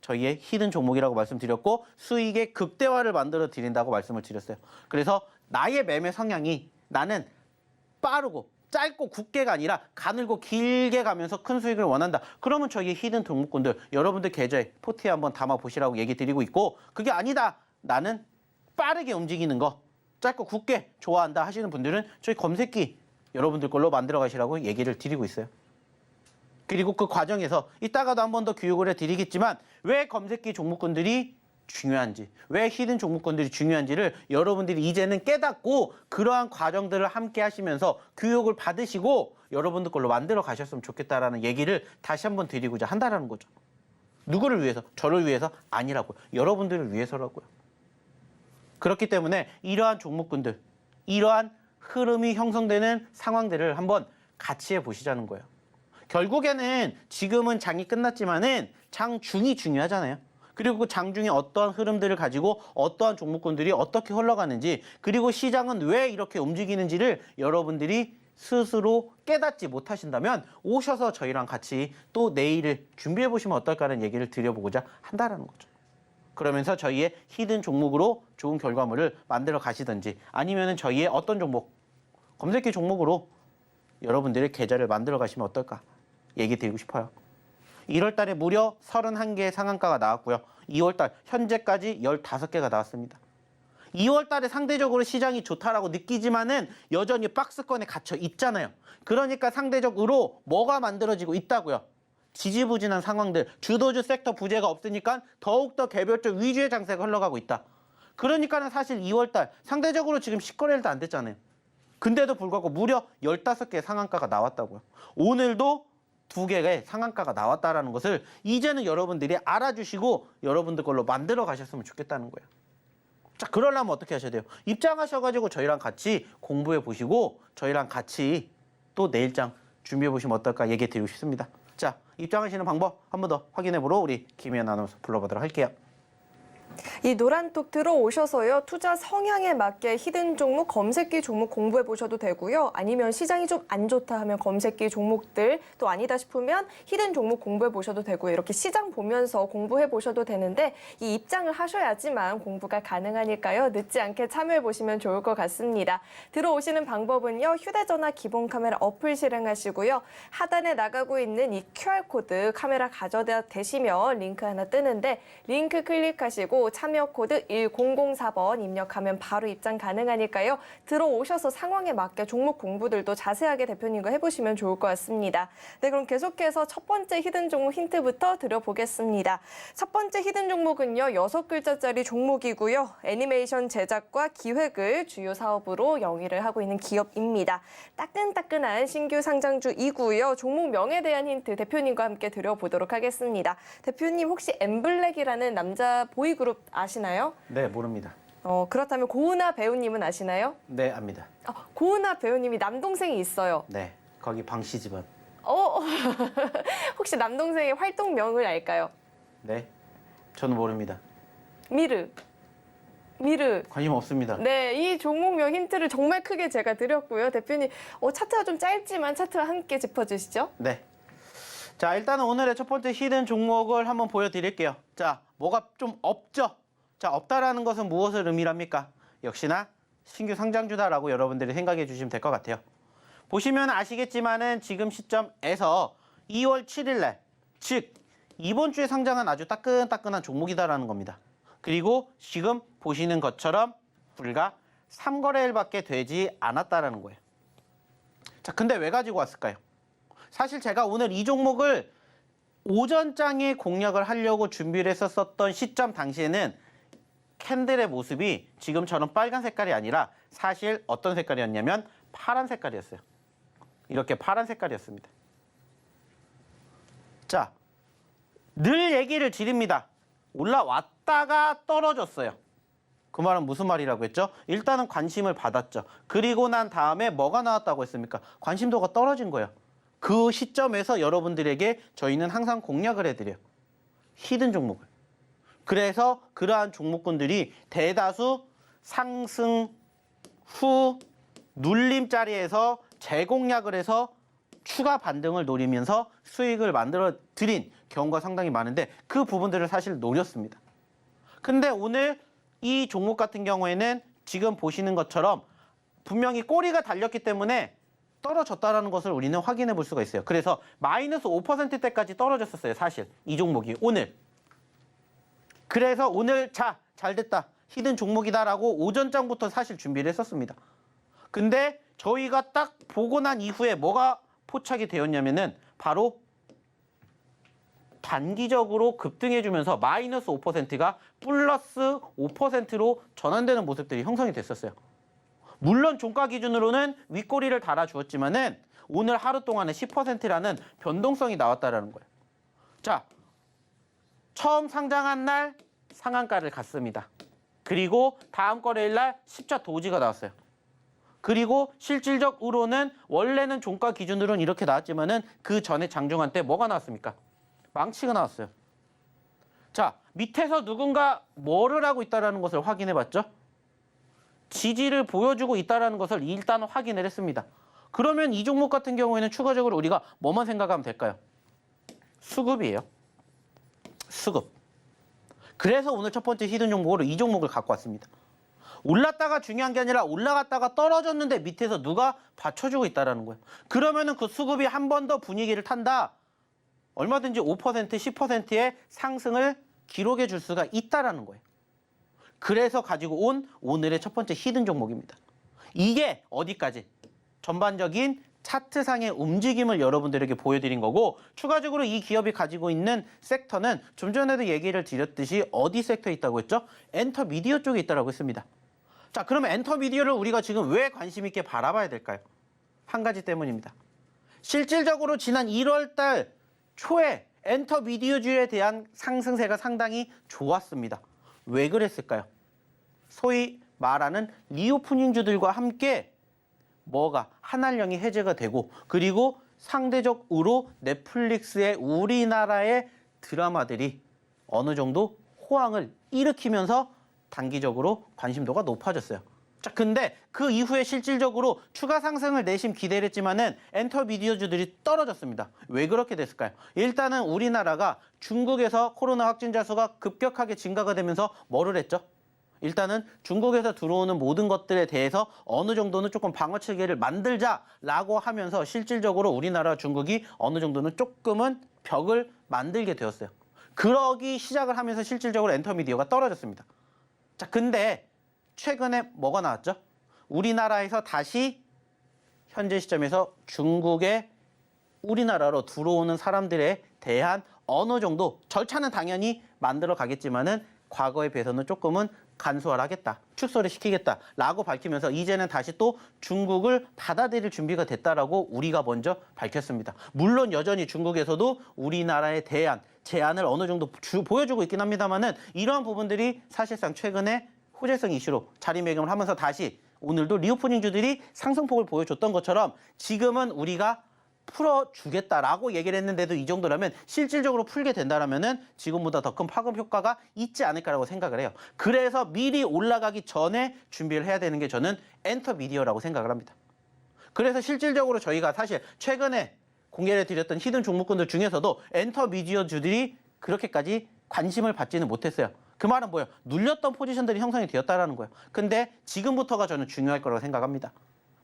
저희의 히든 종목이라고 말씀드렸고, 수익의 극대화를 만들어 드린다고 말씀을 드렸어요. 그래서 나의 매매 성향이 나는 빠르고 짧고 굵게가 아니라 가늘고 길게 가면서 큰 수익을 원한다. 그러면 저희의 히든 종목군들 여러분들 계좌에 포트에 한번 담아 보시라고 얘기 드리고 있고, 그게 아니다, 나는 빠르게 움직이는 거, 짧고 굵게 좋아한다 하시는 분들은 저희 검색기 여러분들 걸로 만들어 가시라고 얘기를 드리고 있어요. 그리고 그 과정에서 이따가도 한 번 더 교육을 해드리겠지만 왜 검색기 종목군들이 중요한지, 왜 히든 종목군들이 중요한지를 여러분들이 이제는 깨닫고 그러한 과정들을 함께 하시면서 교육을 받으시고 여러분들 걸로 만들어 가셨으면 좋겠다라는 얘기를 다시 한번 드리고자 한다라는 거죠. 누구를 위해서? 저를 위해서? 아니라고요. 여러분들을 위해서라고요. 그렇기 때문에 이러한 종목군들, 이러한 흐름이 형성되는 상황들을 한번 같이 해보시자는 거예요. 결국에는 지금은 장이 끝났지만은 장중이 중요하잖아요. 그리고 그 장중에 어떠한 흐름들을 가지고 어떠한 종목군들이 어떻게 흘러가는지, 그리고 시장은 왜 이렇게 움직이는지를 여러분들이 스스로 깨닫지 못하신다면 오셔서 저희랑 같이 또 내일을 준비해 보시면 어떨까라는 얘기를 드려보고자 한다는 거죠. 그러면서 저희의 히든 종목으로 좋은 결과물을 만들어 가시든지, 아니면은 저희의 어떤 종목, 검색기 종목으로 여러분들의 계좌를 만들어 가시면 어떨까 얘기 드리고 싶어요. 1월 달에 무려 31개의 상한가가 나왔고요. 2월 달 현재까지 15개가 나왔습니다. 2월 달에 상대적으로 시장이 좋다라고 느끼지만은 여전히 박스권에 갇혀 있잖아요. 그러니까 상대적으로 뭐가 만들어지고 있다고요? 지지부진한 상황들, 주도주 섹터 부재가 없으니까 더욱더 개별적 위주의 장세가 흘러가고 있다. 그러니까는 사실 2월 달 상대적으로 지금 10거래일도 안 됐잖아요. 근데도 불구하고 무려 15개의 상한가가 나왔다고요. 오늘도 2개의 상한가가 나왔다라는 것을 이제는 여러분들이 알아주시고 여러분들 걸로 만들어 가셨으면 좋겠다는 거예요. 자, 그러려면 어떻게 하셔야 돼요? 입장하셔가지고 저희랑 같이 공부해 보시고 저희랑 같이 또 내일장 준비해 보시면 어떨까 얘기 드리고 싶습니다. 자, 입장하시는 방법 한 번 더 확인해 보러 우리 김혜연 아나운서 불러보도록 할게요. 이 노란톡 들어오셔서요. 투자 성향에 맞게 히든 종목, 검색기 종목 공부해 보셔도 되고요. 아니면 시장이 좀 안 좋다 하면 검색기 종목들, 또 아니다 싶으면 히든 종목 공부해 보셔도 되고요. 이렇게 시장 보면서 공부해 보셔도 되는데 이 입장을 하셔야지만 공부가 가능하니까요. 늦지 않게 참여해 보시면 좋을 것 같습니다. 들어오시는 방법은요. 휴대전화 기본 카메라 어플 실행하시고요. 하단에 나가고 있는 이 QR코드 카메라 가져다 대시면 링크 하나 뜨는데 링크 클릭하시고 참여 코드 1004번 입력하면 바로 입장 가능하니까요. 들어오셔서 상황에 맞게 종목 공부들도 자세하게 대표님과 해보시면 좋을 것 같습니다. 네, 그럼 계속해서 첫 번째 히든 종목 힌트부터 드려보겠습니다. 첫 번째 히든 종목은요. 6글자짜리 종목이고요. 애니메이션 제작과 기획을 주요 사업으로 영위를 하고 있는 기업입니다. 따끈따끈한 신규 상장주이고요. 종목 명에 대한 힌트 대표님과 함께 드려보도록 하겠습니다. 대표님 혹시 엠블랙이라는 남자 보이그룹 아시나요? 네, 모릅니다. 그렇다면 고은하 배우님은 아시나요? 네, 압니다. 고은하 배우님이 남동생이 있어요. 네, 거기 방씨 집안. 혹시 남동생의 활동명을 알까요? 네, 저는 모릅니다. 미르. 관심 없습니다. 네, 이 종목명 힌트를 정말 크게 제가 드렸고요. 대표님, 차트가 좀 짧지만 차트와 함께 짚어주시죠. 네. 자, 일단은 오늘의 첫 번째 히든 종목을 한번 보여드릴게요. 자, 뭐가 좀 없죠? 자, 없다라는 것은 무엇을 의미합니까? 역시나 신규 상장주다라고 여러분들이 생각해 주시면 될 것 같아요. 보시면 아시겠지만은 지금 시점에서 2월 7일 날, 즉 이번 주에 상장한 아주 따끈따끈한 종목이다라는 겁니다. 그리고 지금 보시는 것처럼 불과 3거래일밖에 되지 않았다라는 거예요. 자, 근데 왜 가지고 왔을까요? 사실 제가 오늘 이 종목을 오전장에 공략을 하려고 준비를 했었던 시점 당시에는 캔들의 모습이 지금처럼 빨간 색깔이 아니라 사실 어떤 색깔이었냐면 파란 색깔이었어요. 이렇게 파란 색깔이었습니다. 자, 늘 얘기를 드립니다. 올라왔다가 떨어졌어요. 그 말은 무슨 말이라고 했죠? 일단은 관심을 받았죠. 그리고 난 다음에 뭐가 나왔다고 했습니까? 관심도가 떨어진 거예요. 그 시점에서 여러분들에게 저희는 항상 공략을 해드려요. 히든 종목을. 그래서 그러한 종목군들이 대다수 상승 후 눌림자리에서 재공략을 해서 추가 반등을 노리면서 수익을 만들어 드린 경우가 상당히 많은데 그 부분들을 사실 노렸습니다. 근데 오늘 이 종목 같은 경우에는 지금 보시는 것처럼 분명히 꼬리가 달렸기 때문에 떨어졌다는 것을 우리는 확인해 볼 수가 있어요. 그래서 마이너스 5%대까지 떨어졌었어요. 사실 이 종목이 오늘. 그래서 오늘 잘 됐다. 히든 종목이다라고 오전장부터 사실 준비를 했었습니다. 근데 저희가 딱 보고 난 이후에 뭐가 포착이 되었냐면은 바로 단기적으로 급등해주면서 마이너스 5%가 플러스 5%로 전환되는 모습들이 형성이 됐었어요. 물론 종가 기준으로는 윗꼬리를 달아주었지만은 오늘 하루 동안에 10%라는 변동성이 나왔다라는 거예요. 자, 처음 상장한 날 상한가를 갔습니다. 그리고 다음 거래일 날 10차 도지가 나왔어요. 그리고 실질적으로는 원래는 종가 기준으로는 이렇게 나왔지만은 그 전에 장중한 때 뭐가 나왔습니까? 망치가 나왔어요. 자, 밑에서 누군가 뭐를 하고 있다는 것을 확인해 봤죠? 지지를 보여주고 있다는 것을 일단 확인을 했습니다. 그러면 이 종목 같은 경우에는 추가적으로 우리가 뭐만 생각하면 될까요? 수급이에요. 수급. 그래서 오늘 첫 번째 히든 종목으로 이 종목을 갖고 왔습니다. 올랐다가 중요한 게 아니라 올라갔다가 떨어졌는데 밑에서 누가 받쳐주고 있다는 거예요. 그러면은 그 수급이 한 번 더 분위기를 탄다. 얼마든지 5%, 10%의 상승을 기록해 줄 수가 있다라는 거예요. 그래서 가지고 온 오늘의 첫 번째 히든 종목입니다. 이게 어디까지? 전반적인 차트상의 움직임을 여러분들에게 보여드린 거고 추가적으로 이 기업이 가지고 있는 섹터는 좀 전에도 얘기를 드렸듯이 어디 섹터에 있다고 했죠? 엔터미디어 쪽에 있다고 했습니다. 자, 그러면 엔터미디어를 우리가 지금 왜 관심 있게 바라봐야 될까요? 한 가지 때문입니다. 실질적으로 지난 1월 달 초에 엔터미디어주에 대한 상승세가 상당히 좋았습니다. 왜 그랬을까요? 소위 말하는 리오프닝주들과 함께 뭐가 한알령이 해제가 되고 그리고 상대적으로 넷플릭스의 우리나라의 드라마들이 어느 정도 호황을 일으키면서 단기적으로 관심도가 높아졌어요. 자, 근데 그 이후에 실질적으로 추가 상승을 내심 기대를 했지만은 엔터 미디어주들이 떨어졌습니다. 왜 그렇게 됐을까요? 일단은 우리나라가 중국에서 코로나 확진자 수가 급격하게 증가가 되면서 뭐를 했죠? 일단은 중국에서 들어오는 모든 것들에 대해서 어느 정도는 조금 방어 체계를 만들자라고 하면서 실질적으로 우리나라와 중국이 어느 정도는 조금은 벽을 만들게 되었어요. 그러기 시작을 하면서 실질적으로 엔터 미디어가 떨어졌습니다. 자, 근데 최근에 뭐가 나왔죠? 우리나라에서 다시 현재 시점에서 중국에 우리나라로 들어오는 사람들에 대한 어느 정도 절차는 당연히 만들어 가겠지만은 과거에 비해서는 조금은 간소화를 하겠다, 축소를 시키겠다라고 밝히면서 이제는 다시 또 중국을 받아들일 준비가 됐다라고 우리가 먼저 밝혔습니다. 물론 여전히 중국에서도 우리나라에 대한 제안을 어느 정도 보여주고 있긴 합니다만은 이러한 부분들이 사실상 최근에 호재성 이슈로 자리매김을 하면서 다시 오늘도 리오프닝주들이 상승폭을 보여줬던 것처럼 지금은 우리가 풀어주겠다라고 얘기를 했는데도 이 정도라면 실질적으로 풀게 된다라면은 지금보다 더 큰 파급 효과가 있지 않을까라고 생각을 해요. 그래서 미리 올라가기 전에 준비를 해야 되는 게 저는 엔터 미디어라고 생각을 합니다. 그래서 실질적으로 저희가 사실 최근에 공개를 드렸던 히든 종목군들 중에서도 엔터 미디어주들이 그렇게까지 관심을 받지는 못했어요. 그 말은 뭐예요? 눌렸던 포지션들이 형성이 되었다라는 거예요. 근데 지금부터가 저는 중요할 거라고 생각합니다.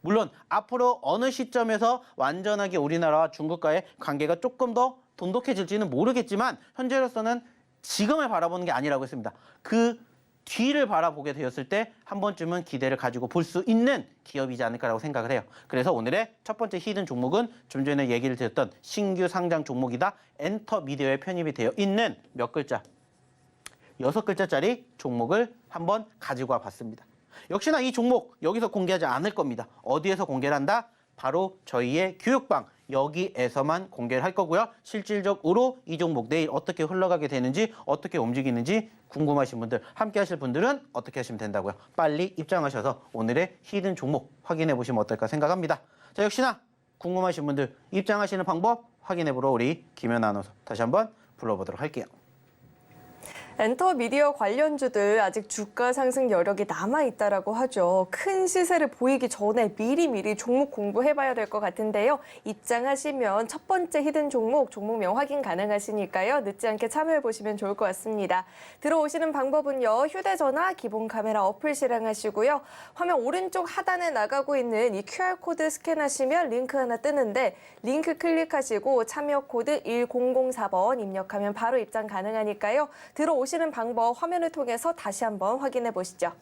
물론 앞으로 어느 시점에서 완전하게 우리나라와 중국과의 관계가 조금 더 돈독해질지는 모르겠지만 현재로서는 지금을 바라보는 게 아니라고 했습니다. 그 뒤를 바라보게 되었을 때 한 번쯤은 기대를 가지고 볼 수 있는 기업이지 않을까라고 생각을 해요. 그래서 오늘의 첫 번째 히든 종목은 좀 전에 얘기를 드렸던 신규 상장 종목이다. 엔터 미디어에 편입이 되어 있는 몇 글자? 6글자짜리 종목을 한번 가지고 와봤습니다. 역시나 이 종목 여기서 공개하지 않을 겁니다. 어디에서 공개를 한다? 바로 저희의 교육방 여기에서만 공개를 할 거고요. 실질적으로 이 종목 내일 어떻게 흘러가게 되는지 어떻게 움직이는지 궁금하신 분들 함께 하실 분들은 어떻게 하시면 된다고요? 빨리 입장하셔서 오늘의 히든 종목 확인해 보시면 어떨까 생각합니다. 자, 역시나 궁금하신 분들 입장하시는 방법 확인해 보러 우리 김연아 아나운서 다시 한번 불러보도록 할게요. 엔터 미디어 관련주들 아직 주가 상승 여력이 남아있다라고 하죠. 큰 시세를 보이기 전에 미리미리 종목 공부해봐야 될 것 같은데요. 입장하시면 첫 번째 히든 종목명 확인 가능하시니까요. 늦지 않게 참여해보시면 좋을 것 같습니다. 들어오시는 방법은요. 휴대전화 기본 카메라 어플 실행하시고요. 화면 오른쪽 하단에 나가고 있는 이 QR코드 스캔하시면 링크 하나 뜨는데 링크 클릭하시고 참여 코드 1004번 입력하면 바로 입장 가능하니까요. 들어오시는 방법 화면을 통해서 다시 한번 확인해 보시죠.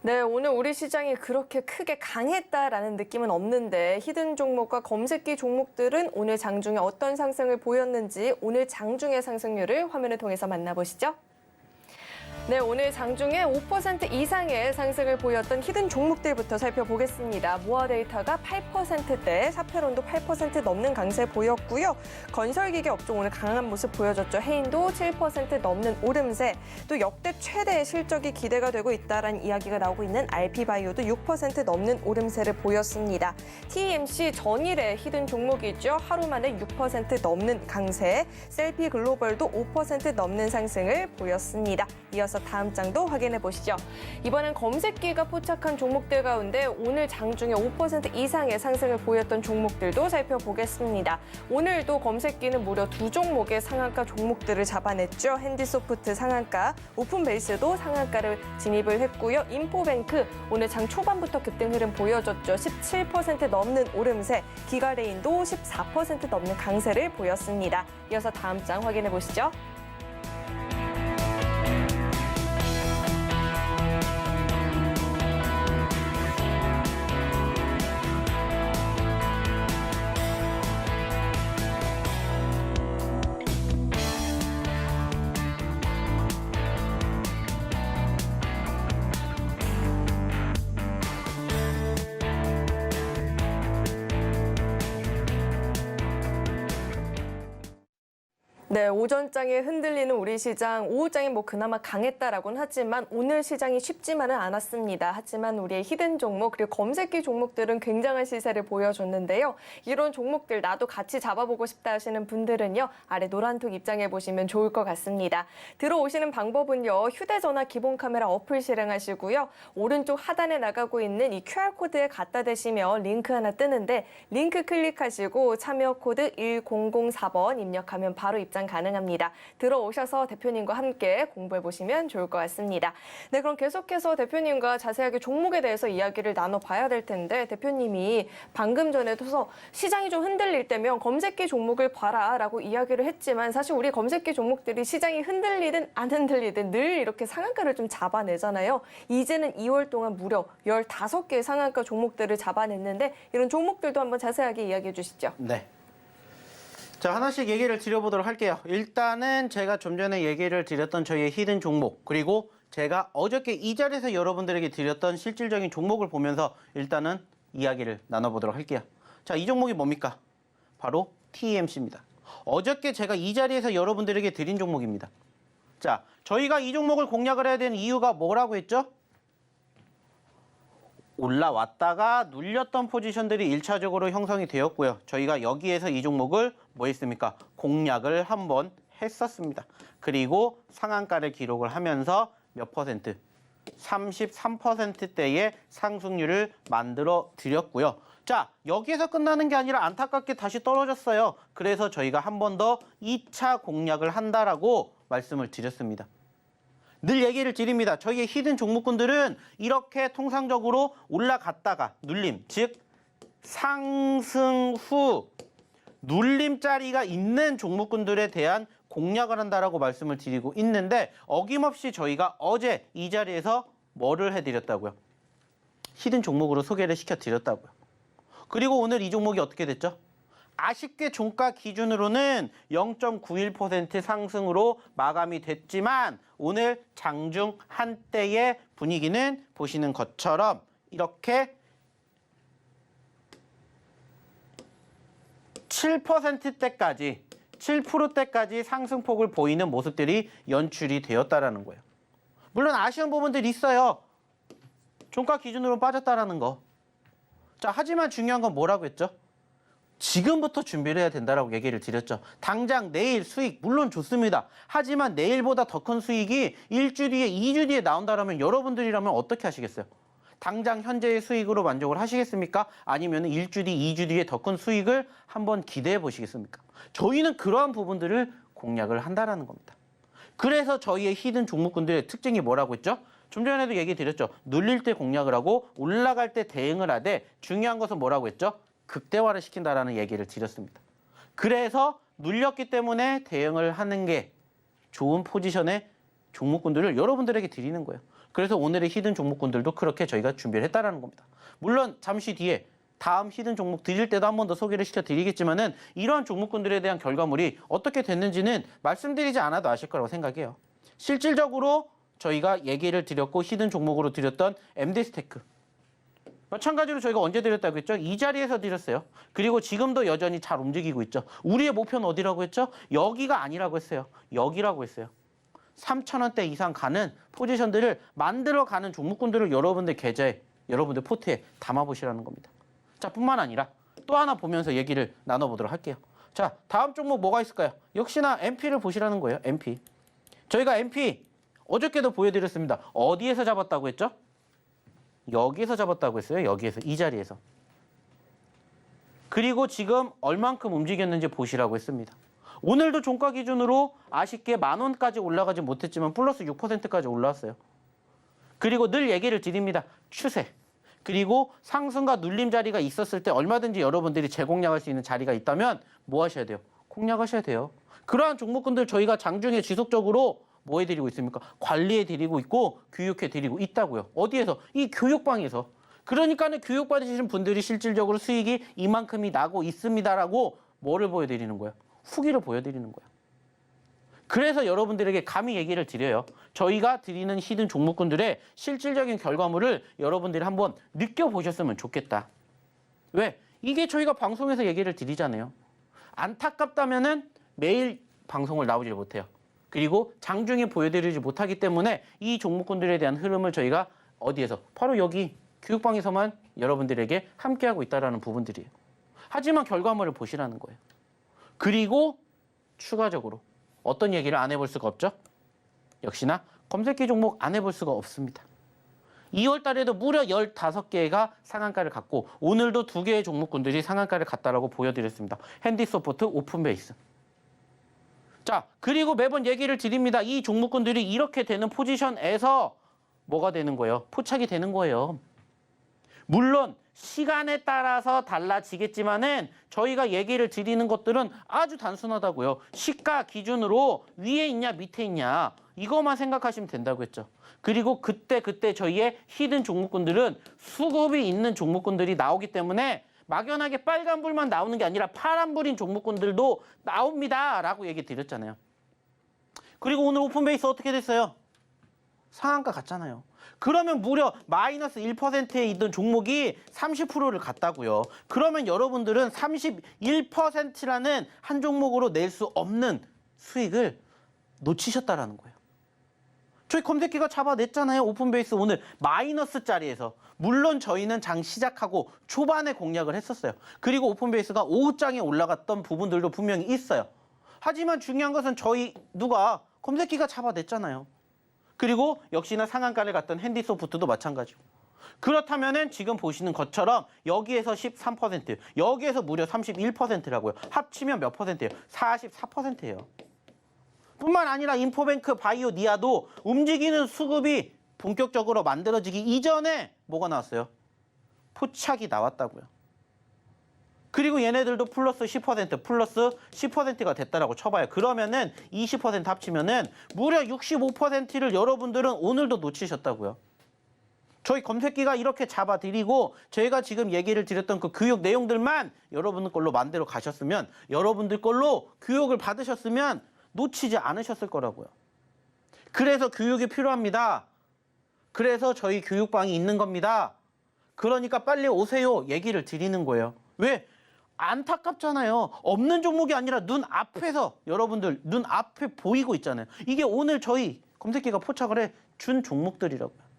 네, 오늘 우리 시장이 그렇게 크게 강했다라는 느낌은 없는데 히든 종목과 검색기 종목들은 오늘 장중에 어떤 상승을 보였는지 오늘 장중의 상승률을 화면을 통해서 만나보시죠. 네, 오늘 장중에 5% 이상의 상승을 보였던 히든 종목들부터 살펴보겠습니다. 모아 데이터가 8%대, 사페론도 8% 넘는 강세 보였고요. 건설기계 업종 오늘 강한 모습 보여줬죠. 해인도 7% 넘는 오름세, 또 역대 최대의 실적이 기대가 되고 있다라는 이야기가 나오고 있는 RP바이오도 6% 넘는 오름세를 보였습니다. TMC 전일의 히든 종목이죠. 하루 만에 6% 넘는 강세, 셀피 글로벌도 5% 넘는 상승을 보였습니다. 이어서 다음 장도 확인해 보시죠. 이번엔 검색기가 포착한 종목들 가운데 오늘 장중에 5% 이상의 상승을 보였던 종목들도 살펴보겠습니다. 오늘도 검색기는 무려 2종목의 상한가 종목들을 잡아냈죠. 핸디소프트 상한가, 오픈베이스도 상한가를 진입을 했고요. 인포뱅크 오늘 장 초반부터 급등 흐름 보여줬죠. 17% 넘는 오름세, 기가레인도 14% 넘는 강세를 보였습니다. 이어서 다음 장 확인해 보시죠. 네, 오전장에 흔들리는 우리 시장, 오후장에 그나마 강했다라고는 하지만 오늘 시장이 쉽지만은 않았습니다. 하지만 우리의 히든 종목 그리고 검색기 종목들은 굉장한 시세를 보여줬는데요. 이런 종목들 나도 같이 잡아보고 싶다 하시는 분들은요. 아래 노란톡 입장해 보시면 좋을 것 같습니다. 들어오시는 방법은요. 휴대전화 기본 카메라 어플 실행하시고요. 오른쪽 하단에 나가고 있는 이 QR코드에 갖다 대시면 링크 하나 뜨는데 링크 클릭하시고 참여 코드 1004번 입력하면 바로 입장 가능합니다. 들어오셔서 대표님과 함께 공부해 보시면 좋을 것 같습니다. 네, 그럼 계속해서 대표님과 자세하게 종목에 대해서 이야기를 나눠봐야 될 텐데 대표님이 방금 전에도 시장이 좀 흔들릴 때면 검색기 종목을 봐라라고 이야기를 했지만 사실 우리 검색기 종목들이 시장이 흔들리든 안 흔들리든 늘 이렇게 상한가를 좀 잡아내잖아요. 이제는 2월 동안 무려 15개의 상한가 종목들을 잡아냈는데 이런 종목들도 한번 자세하게 이야기해 주시죠. 네. 자, 하나씩 얘기를 드려보도록 할게요. 일단은 제가 좀 전에 얘기를 드렸던 저희의 히든 종목, 그리고 제가 어저께 이 자리에서 여러분들에게 드렸던 실질적인 종목을 보면서 일단은 이야기를 나눠보도록 할게요. 자, 이 종목이 뭡니까? 바로 TMC입니다. 어저께 제가 이 자리에서 여러분들에게 드린 종목입니다. 자, 저희가 이 종목을 공략을 해야 되는 이유가 뭐라고 했죠? 올라왔다가 눌렸던 포지션들이 1차적으로 형성이 되었고요. 저희가 여기에서 이 종목을 뭐 했습니까? 공략을 한번 했었습니다. 그리고 상한가를 기록을 하면서 몇 퍼센트? 33%대의 상승률을 만들어 드렸고요. 자, 여기에서 끝나는 게 아니라 안타깝게 다시 떨어졌어요. 그래서 저희가 한 번 더 2차 공략을 한다라고 말씀을 드렸습니다. 늘 얘기를 드립니다. 저희의 히든 종목군들은 이렇게 통상적으로 올라갔다가 눌림, 즉 상승 후 눌림자리가 있는 종목군들에 대한 공략을 한다라고 말씀을 드리고 있는데 어김없이 저희가 어제 이 자리에서 뭐를 해드렸다고요? 히든 종목으로 소개를 시켜드렸다고요. 그리고 오늘 이 종목이 어떻게 됐죠? 아쉽게 종가 기준으로는 0.91% 상승으로 마감이 됐지만 오늘 장중 한때의 분위기는 보시는 것처럼 이렇게 7%대까지 7%대까지 상승폭을 보이는 모습들이 연출이 되었다라는 거예요. 물론 아쉬운 부분들이 있어요. 종가 기준으로 빠졌다라는 거. 자, 하지만 중요한 건 뭐라고 했죠? 지금부터 준비를 해야 된다라고 얘기를 드렸죠. 당장 내일 수익 물론 좋습니다. 하지만 내일보다 더 큰 수익이 일주 뒤에 2주 뒤에 나온다라면 여러분들이라면 어떻게 하시겠어요? 당장 현재의 수익으로 만족을 하시겠습니까? 아니면 일주 뒤, 2주 뒤에 더 큰 수익을 한번 기대해 보시겠습니까? 저희는 그러한 부분들을 공략을 한다라는 겁니다. 그래서 저희의 히든 종목군들의 특징이 뭐라고 했죠? 좀 전에도 얘기 드렸죠. 눌릴 때 공략을 하고 올라갈 때 대응을 하되 중요한 것은 뭐라고 했죠? 극대화를 시킨다라는 얘기를 드렸습니다. 그래서 눌렸기 때문에 대응을 하는 게 좋은 포지션의 종목군들을 여러분들에게 드리는 거예요. 그래서 오늘의 히든 종목군들도 그렇게 저희가 준비를 했다라는 겁니다. 물론 잠시 뒤에 다음 히든 종목 드릴 때도 한 번 더 소개를 시켜드리겠지만은 이러한 종목군들에 대한 결과물이 어떻게 됐는지는 말씀드리지 않아도 아실 거라고 생각해요. 실질적으로 저희가 얘기를 드렸고 히든 종목으로 드렸던 MD스테크 마찬가지로 저희가 언제 드렸다고 했죠? 이 자리에서 드렸어요. 그리고 지금도 여전히 잘 움직이고 있죠. 우리의 목표는 어디라고 했죠? 여기가 아니라고 했어요. 여기라고 했어요. 3,000원대 이상 가는 포지션들을 만들어가는 종목군들을 여러분들 계좌에, 여러분들 포트에 담아보시라는 겁니다. 자, 뿐만 아니라 또 하나 보면서 얘기를 나눠보도록 할게요. 자, 다음 종목 뭐가 있을까요? 역시나 MP를 보시라는 거예요. MP. 저희가 MP 어저께도 보여드렸습니다. 어디에서 잡았다고 했죠? 여기에서 잡았다고 했어요. 여기에서, 이 자리에서. 그리고 지금 얼만큼 움직였는지 보시라고 했습니다. 오늘도 종가 기준으로 아쉽게 10,000원까지 올라가지 못했지만 플러스 6%까지 올라왔어요. 그리고 늘 얘기를 드립니다. 추세. 그리고 상승과 눌림 자리가 있었을 때 얼마든지 여러분들이 재공략할 수 있는 자리가 있다면 뭐 하셔야 돼요? 공략하셔야 돼요. 그러한 종목군들 저희가 장중에 지속적으로 뭐 해드리고 있습니까? 관리해드리고 있고 교육해드리고 있다고요. 어디에서? 이 교육방에서. 그러니까는 교육받으시는 분들이 실질적으로 수익이 이만큼이 나고 있습니다라고 뭐를 보여드리는 거예요? 후기를 보여드리는 거예요. 그래서 여러분들에게 감히 얘기를 드려요. 저희가 드리는 히든 종목군들의 실질적인 결과물을 여러분들이 한번 느껴보셨으면 좋겠다. 왜? 이게 저희가 방송에서 얘기를 드리잖아요. 안타깝다면은 매일 방송을 나오질 못해요. 그리고 장중에 보여드리지 못하기 때문에 이 종목군들에 대한 흐름을 저희가 어디에서? 바로 여기 교육방에서만 여러분들에게 함께하고 있다는 부분들이에요. 하지만 결과물을 보시라는 거예요. 그리고 추가적으로 어떤 얘기를 안 해볼 수가 없죠? 역시나 검색기 종목 안 해볼 수가 없습니다. 2월 달에도 무려 15개가 상한가를 갔고 오늘도 2개의 종목군들이 상한가를 갔다라고 보여드렸습니다. 핸디소프트, 오픈베이스. 자, 그리고 매번 얘기를 드립니다. 이 종목군들이 이렇게 되는 포지션에서 뭐가 되는 거예요? 포착이 되는 거예요. 물론 시간에 따라서 달라지겠지만은 저희가 얘기를 드리는 것들은 아주 단순하다고요. 시가 기준으로 위에 있냐 밑에 있냐 이것만 생각하시면 된다고 했죠. 그리고 그때 저희의 히든 종목군들은 수급이 있는 종목군들이 나오기 때문에 막연하게 빨간불만 나오는 게 아니라 파란불인 종목군들도 나옵니다 라고 얘기 드렸잖아요. 그리고 오늘 오픈베이스 어떻게 됐어요? 상한가 갔잖아요. 그러면 무려 마이너스 1%에 있던 종목이 30%를 갔다고요. 그러면 여러분들은 31%라는 한 종목으로 낼 수 없는 수익을 놓치셨다라는 거예요. 저희 검색기가 잡아냈잖아요. 오픈베이스 오늘 마이너스짜리에서. 물론 저희는 장 시작하고 초반에 공략을 했었어요. 그리고 오픈베이스가 오후장에 올라갔던 부분들도 분명히 있어요. 하지만 중요한 것은 저희 누가 검색기가 잡아냈잖아요. 그리고 역시나 상한가를 갔던 핸디소프트도 마찬가지고. 그렇다면은 지금 보시는 것처럼 여기에서 13%, 여기에서 무려 31%라고요. 합치면 몇 퍼센트예요? 44%예요. 뿐만 아니라 인포뱅크, 바이오, 니아도 움직이는 수급이 본격적으로 만들어지기 이전에 뭐가 나왔어요? 포착이 나왔다고요. 그리고 얘네들도 플러스 10%, 플러스 10%가 됐다라고 쳐봐요. 그러면은 20% 합치면은 무려 65%를 여러분들은 오늘도 놓치셨다고요. 저희 검색기가 이렇게 잡아드리고 저희가 지금 얘기를 드렸던 그 교육 내용들만 여러분들 걸로 만들어 가셨으면 여러분들 걸로 교육을 받으셨으면 놓치지 않으셨을 거라고요. 그래서 교육이 필요합니다. 그래서 저희 교육방이 있는 겁니다. 그러니까 빨리 오세요 얘기를 드리는 거예요. 왜? 안타깝잖아요. 없는 종목이 아니라 눈앞에서 여러분들 눈앞에 보이고 있잖아요. 이게 오늘 저희 검색기가 포착을 해준 종목들이라고요.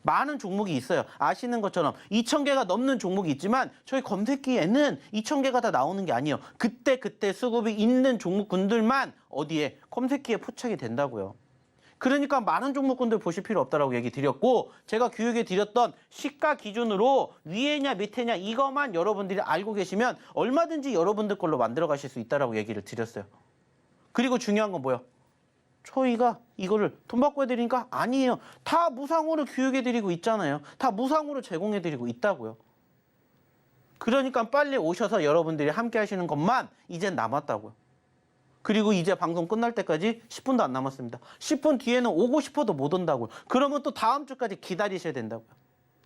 많은 종목이 있어요. 아시는 것처럼 2,000개가 넘는 종목이 있지만 저희 검색기에는 2,000개가 다 나오는 게 아니에요. 그때 수급이 있는 종목군들만 어디에 검색기에 포착이 된다고요. 그러니까 많은 종목군들 보실 필요 없다라고 얘기 드렸고 제가 교육에 드렸던 시가 기준으로 위에냐 밑에냐 이것만 여러분들이 알고 계시면 얼마든지 여러분들 걸로 만들어 가실 수 있다라고 얘기를 드렸어요. 그리고 중요한 건 뭐예요? 저희가 이거를 돈 받고 해드리니까 아니에요. 다 무상으로 교육해드리고 있잖아요. 다 무상으로 제공해드리고 있다고요. 그러니까 빨리 오셔서 여러분들이 함께 하시는 것만 이제 남았다고요. 그리고 이제 방송 끝날 때까지 10분도 안 남았습니다. 10분 뒤에는 오고 싶어도 못 온다고요. 그러면 또 다음 주까지 기다리셔야 된다고요.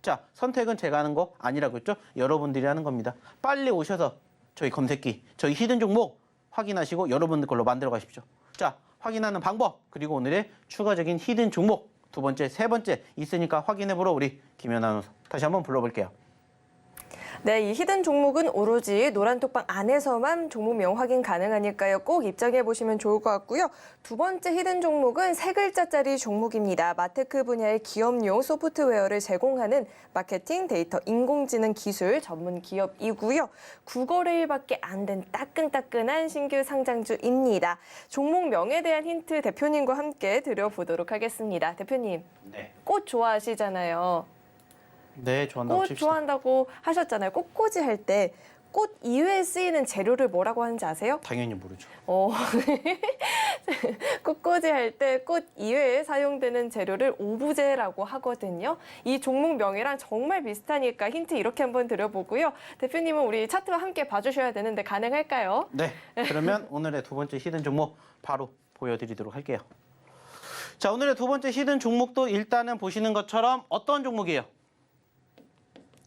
자, 선택은 제가 하는 거 아니라고 했죠? 여러분들이 하는 겁니다. 빨리 오셔서 저희 검색기, 저희 히든 종목 확인하시고 여러분들 걸로 만들어 가십시오. 자, 확인하는 방법, 그리고 오늘의 추가적인 히든 종목 두 번째, 세 번째 있으니까 확인해보러 우리 김연 아나운서 다시 한번 불러볼게요. 네, 이 히든 종목은 오로지 노란톡방 안에서만 종목명 확인 가능하니까요. 꼭 입장해 보시면 좋을 것 같고요. 두 번째 히든 종목은 세 글자짜리 종목입니다. 마테크 분야의 기업용 소프트웨어를 제공하는 마케팅, 데이터, 인공지능 기술 전문 기업이고요. 9거래일밖에 안 된 따끈따끈한 신규 상장주입니다. 종목명에 대한 힌트 대표님과 함께 드려보도록 하겠습니다. 대표님, 네. 꽃 좋아하시잖아요. 네, 좋아한다고 꽃 칩시다. 좋아한다고 하셨잖아요. 꽃꽂이 할 때 꽃 이외에 쓰이는 재료를 뭐라고 하는지 아세요? 당연히 모르죠. 꽃꽂이 할 때 꽃 이외에 사용되는 재료를 오브제라고 하거든요. 이 종목명이랑 정말 비슷하니까 힌트 이렇게 한번 드려보고요. 대표님은 우리 차트와 함께 봐주셔야 되는데 가능할까요? 네, 그러면 오늘의 두 번째 히든 종목 바로 보여드리도록 할게요. 자, 오늘의 두 번째 히든 종목도 일단은 보시는 것처럼 어떤 종목이에요?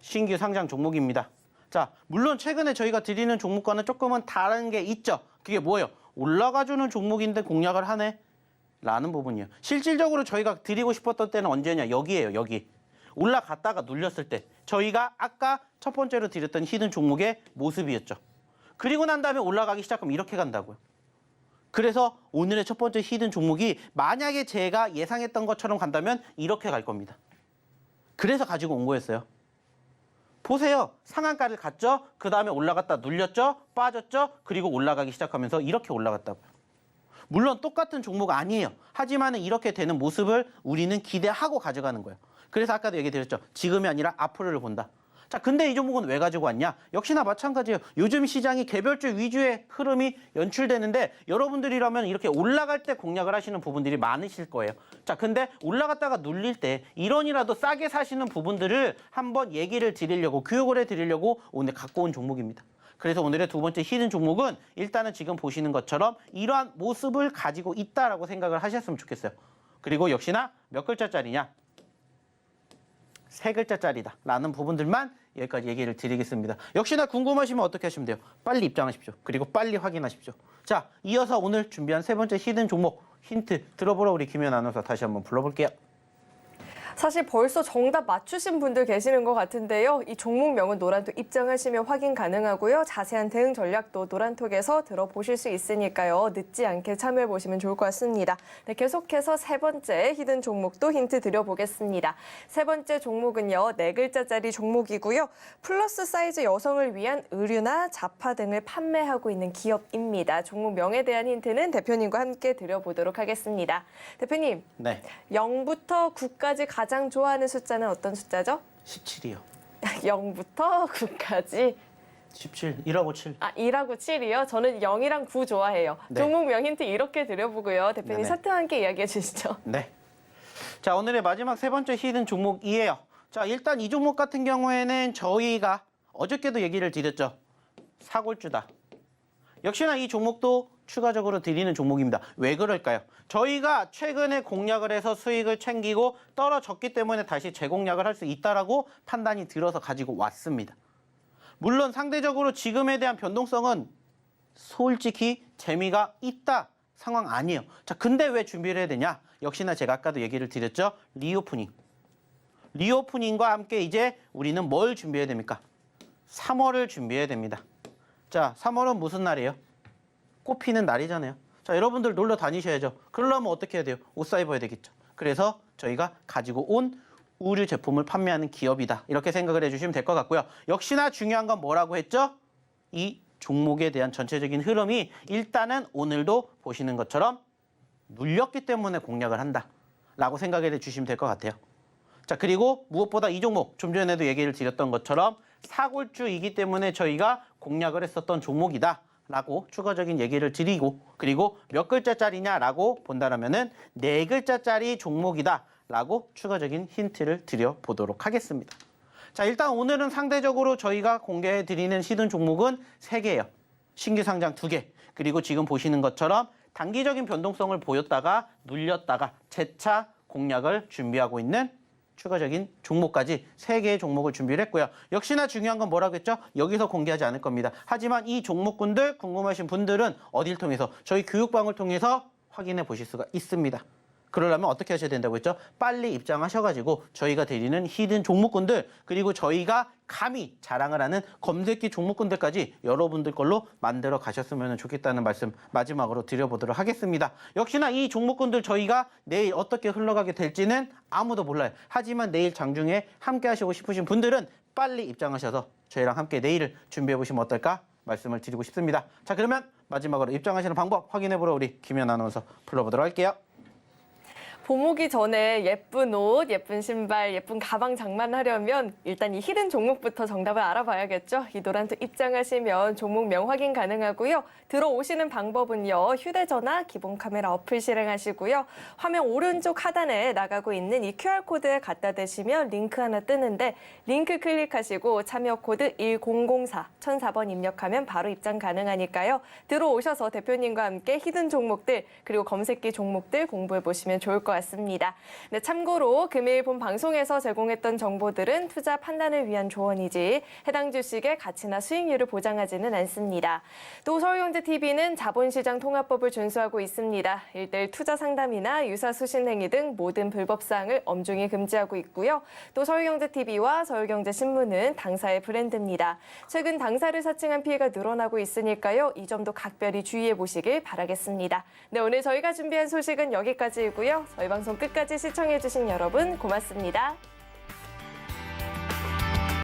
신규 상장 종목입니다. 자, 물론 최근에 저희가 드리는 종목과는 조금은 다른 게 있죠. 그게 뭐예요? 올라가주는 종목인데 공략을 하네? 라는 부분이에요. 실질적으로 저희가 드리고 싶었던 때는 언제냐? 여기에요, 여기. 올라갔다가 눌렸을 때. 저희가 아까 첫 번째로 드렸던 히든 종목의 모습이었죠. 그리고 난 다음에 올라가기 시작하면 이렇게 간다고요. 그래서 오늘의 첫 번째 히든 종목이 만약에 제가 예상했던 것처럼 간다면 이렇게 갈 겁니다. 그래서 가지고 온 거였어요. 보세요. 상한가를 갔죠? 그 다음에 올라갔다 눌렸죠? 빠졌죠? 그리고 올라가기 시작하면서 이렇게 올라갔다고요. 물론 똑같은 종목 아니에요. 하지만 이렇게 되는 모습을 우리는 기대하고 가져가는 거예요. 그래서 아까도 얘기 드렸죠. 지금이 아니라 앞으로를 본다. 자, 근데 이 종목은 왜 가지고 왔냐? 역시나 마찬가지예요. 요즘 시장이 개별주 위주의 흐름이 연출되는데 여러분들이라면 이렇게 올라갈 때 공략을 하시는 부분들이 많으실 거예요. 자, 근데 올라갔다가 눌릴 때 이런이라도 싸게 사시는 부분들을 한번 얘기를 드리려고, 교육을 해드리려고 오늘 갖고 온 종목입니다. 그래서 오늘의 두 번째 히든 종목은 일단은 지금 보시는 것처럼 이러한 모습을 가지고 있다라고 생각을 하셨으면 좋겠어요. 그리고 역시나 몇 글자짜리냐? 3글자짜리다 라는 부분들만 여기까지 얘기를 드리겠습니다. 역시나 궁금하시면 어떻게 하시면 돼요? 빨리 입장하십시오. 그리고 빨리 확인하십시오. 자, 이어서 오늘 준비한 세 번째 히든 종목 힌트 들어보러 우리 김현 아나운서 다시 한번 불러볼게요. 사실 벌써 정답 맞추신 분들 계시는 것 같은데요. 이 종목명은 노란톡 입장하시면 확인 가능하고요. 자세한 대응 전략도 노란톡에서 들어보실 수 있으니까요. 늦지 않게 참여해보시면 좋을 것 같습니다. 네, 계속해서 세 번째 히든 종목도 힌트 드려보겠습니다. 세 번째 종목은요. 4글자짜리 종목이고요. 플러스 사이즈 여성을 위한 의류나 자파 등을 판매하고 있는 기업입니다. 종목명에 대한 힌트는 대표님과 함께 드려보도록 하겠습니다. 대표님, 네, 0부터 9까지 가장 좋아하는 숫자는 어떤 숫자죠? 17이요. 0부터 9까지. 17, 1하고 7. 아, 1하고 7이요? 저는 0이랑 9 좋아해요. 네. 종목명 힌트 이렇게 드려보고요. 대표님 네네. 사태와 함께 이야기해 주시죠. 네. 자, 오늘의 마지막 세 번째 히든 종목이에요. 자, 일단 이 종목 같은 경우에는 저희가 어저께도 얘기를 드렸죠. 사골주다. 역시나 이 종목도 추가적으로 드리는 종목입니다. 왜 그럴까요? 저희가 최근에 공략을 해서 수익을 챙기고 떨어졌기 때문에 다시 재공략을 할 수 있다라고 판단이 들어서 가지고 왔습니다. 물론 상대적으로 지금에 대한 변동성은 솔직히 재미가 있다 상황 아니에요. 자, 근데 왜 준비를 해야 되냐? 역시나 제가 아까도 얘기를 드렸죠. 리오프닝. 리오프닝과 함께 이제 우리는 뭘 준비해야 됩니까? 3월을 준비해야 됩니다. 자, 3월은 무슨 날이에요? 꽃피는 날이잖아요. 자, 여러분들 놀러 다니셔야죠. 그러려면 어떻게 해야 돼요? 옷 사입어야 되겠죠. 그래서 저희가 가지고 온 의류 제품을 판매하는 기업이다. 이렇게 생각을 해주시면 될 것 같고요. 역시나 중요한 건 뭐라고 했죠? 이 종목에 대한 전체적인 흐름이 일단은 오늘도 보시는 것처럼 눌렸기 때문에 공략을 한다. 라고 생각을 해주시면 될 것 같아요. 자, 그리고 무엇보다 이 종목 좀 전에도 얘기를 드렸던 것처럼 사골주이기 때문에 저희가 공략을 했었던 종목이다. 라고 추가적인 얘기를 드리고, 그리고 몇 글자짜리냐라고 본다라면은 4글자짜리 종목이다 라고 추가적인 힌트를 드려보도록 하겠습니다. 자, 일단 오늘은 상대적으로 저희가 공개해 드리는 히든 종목은 3개예요. 신규 상장 2개, 그리고 지금 보시는 것처럼 단기적인 변동성을 보였다가 눌렸다가 재차 공략을 준비하고 있는 추가적인 종목까지 3개의 종목을 준비를 했고요. 역시나 중요한 건 뭐라고 했죠? 여기서 공개하지 않을 겁니다. 하지만 이 종목군들 궁금하신 분들은 어딜 통해서? 저희 교육방을 통해서 확인해 보실 수가 있습니다. 그러려면 어떻게 하셔야 된다고 했죠? 빨리 입장하셔가지고 저희가 드리는 히든 종목군들, 그리고 저희가 감히 자랑을 하는 검색기 종목군들까지 여러분들 걸로 만들어 가셨으면 좋겠다는 말씀 마지막으로 드려보도록 하겠습니다. 역시나 이 종목군들 저희가 내일 어떻게 흘러가게 될지는 아무도 몰라요. 하지만 내일 장중에 함께 하시고 싶으신 분들은 빨리 입장하셔서 저희랑 함께 내일을 준비해 보시면 어떨까 말씀을 드리고 싶습니다. 자, 그러면 마지막으로 입장하시는 방법 확인해보러 우리 김현 아나운서 불러보도록 할게요. 봄 오기 전에 예쁜 옷, 예쁜 신발, 예쁜 가방 장만하려면 일단 이 히든 종목부터 정답을 알아봐야겠죠. 이 노란톡 입장하시면 종목명 확인 가능하고요. 들어오시는 방법은요. 휴대전화 기본 카메라 어플 실행하시고요. 화면 오른쪽 하단에 나가고 있는 이 QR코드에 갖다 대시면 링크 하나 뜨는데 링크 클릭하시고 참여 코드 1004, 1004번 입력하면 바로 입장 가능하니까요. 들어오셔서 대표님과 함께 히든 종목들 그리고 검색기 종목들 공부해 보시면 좋을 것 같습니다. 살펴봤습니다. 네, 참고로 금일 본 방송에서 제공했던 정보들은 투자 판단을 위한 조언이지 해당 주식의 가치나 수익률을 보장하지는 않습니다. 또 서울경제TV는 자본시장 통합법을 준수하고 있습니다. 일대일 투자 상담이나 유사 수신 행위 등 모든 불법 사항을 엄중히 금지하고 있고요. 또 서울경제TV와 서울경제신문은 당사의 브랜드입니다. 최근 당사를 사칭한 피해가 늘어나고 있으니까요. 이 점도 각별히 주의해 보시길 바라겠습니다. 네, 오늘 저희가 준비한 소식은 여기까지이고요. 저희 방송 끝까지 시청해 주신 여러분 고맙습니다.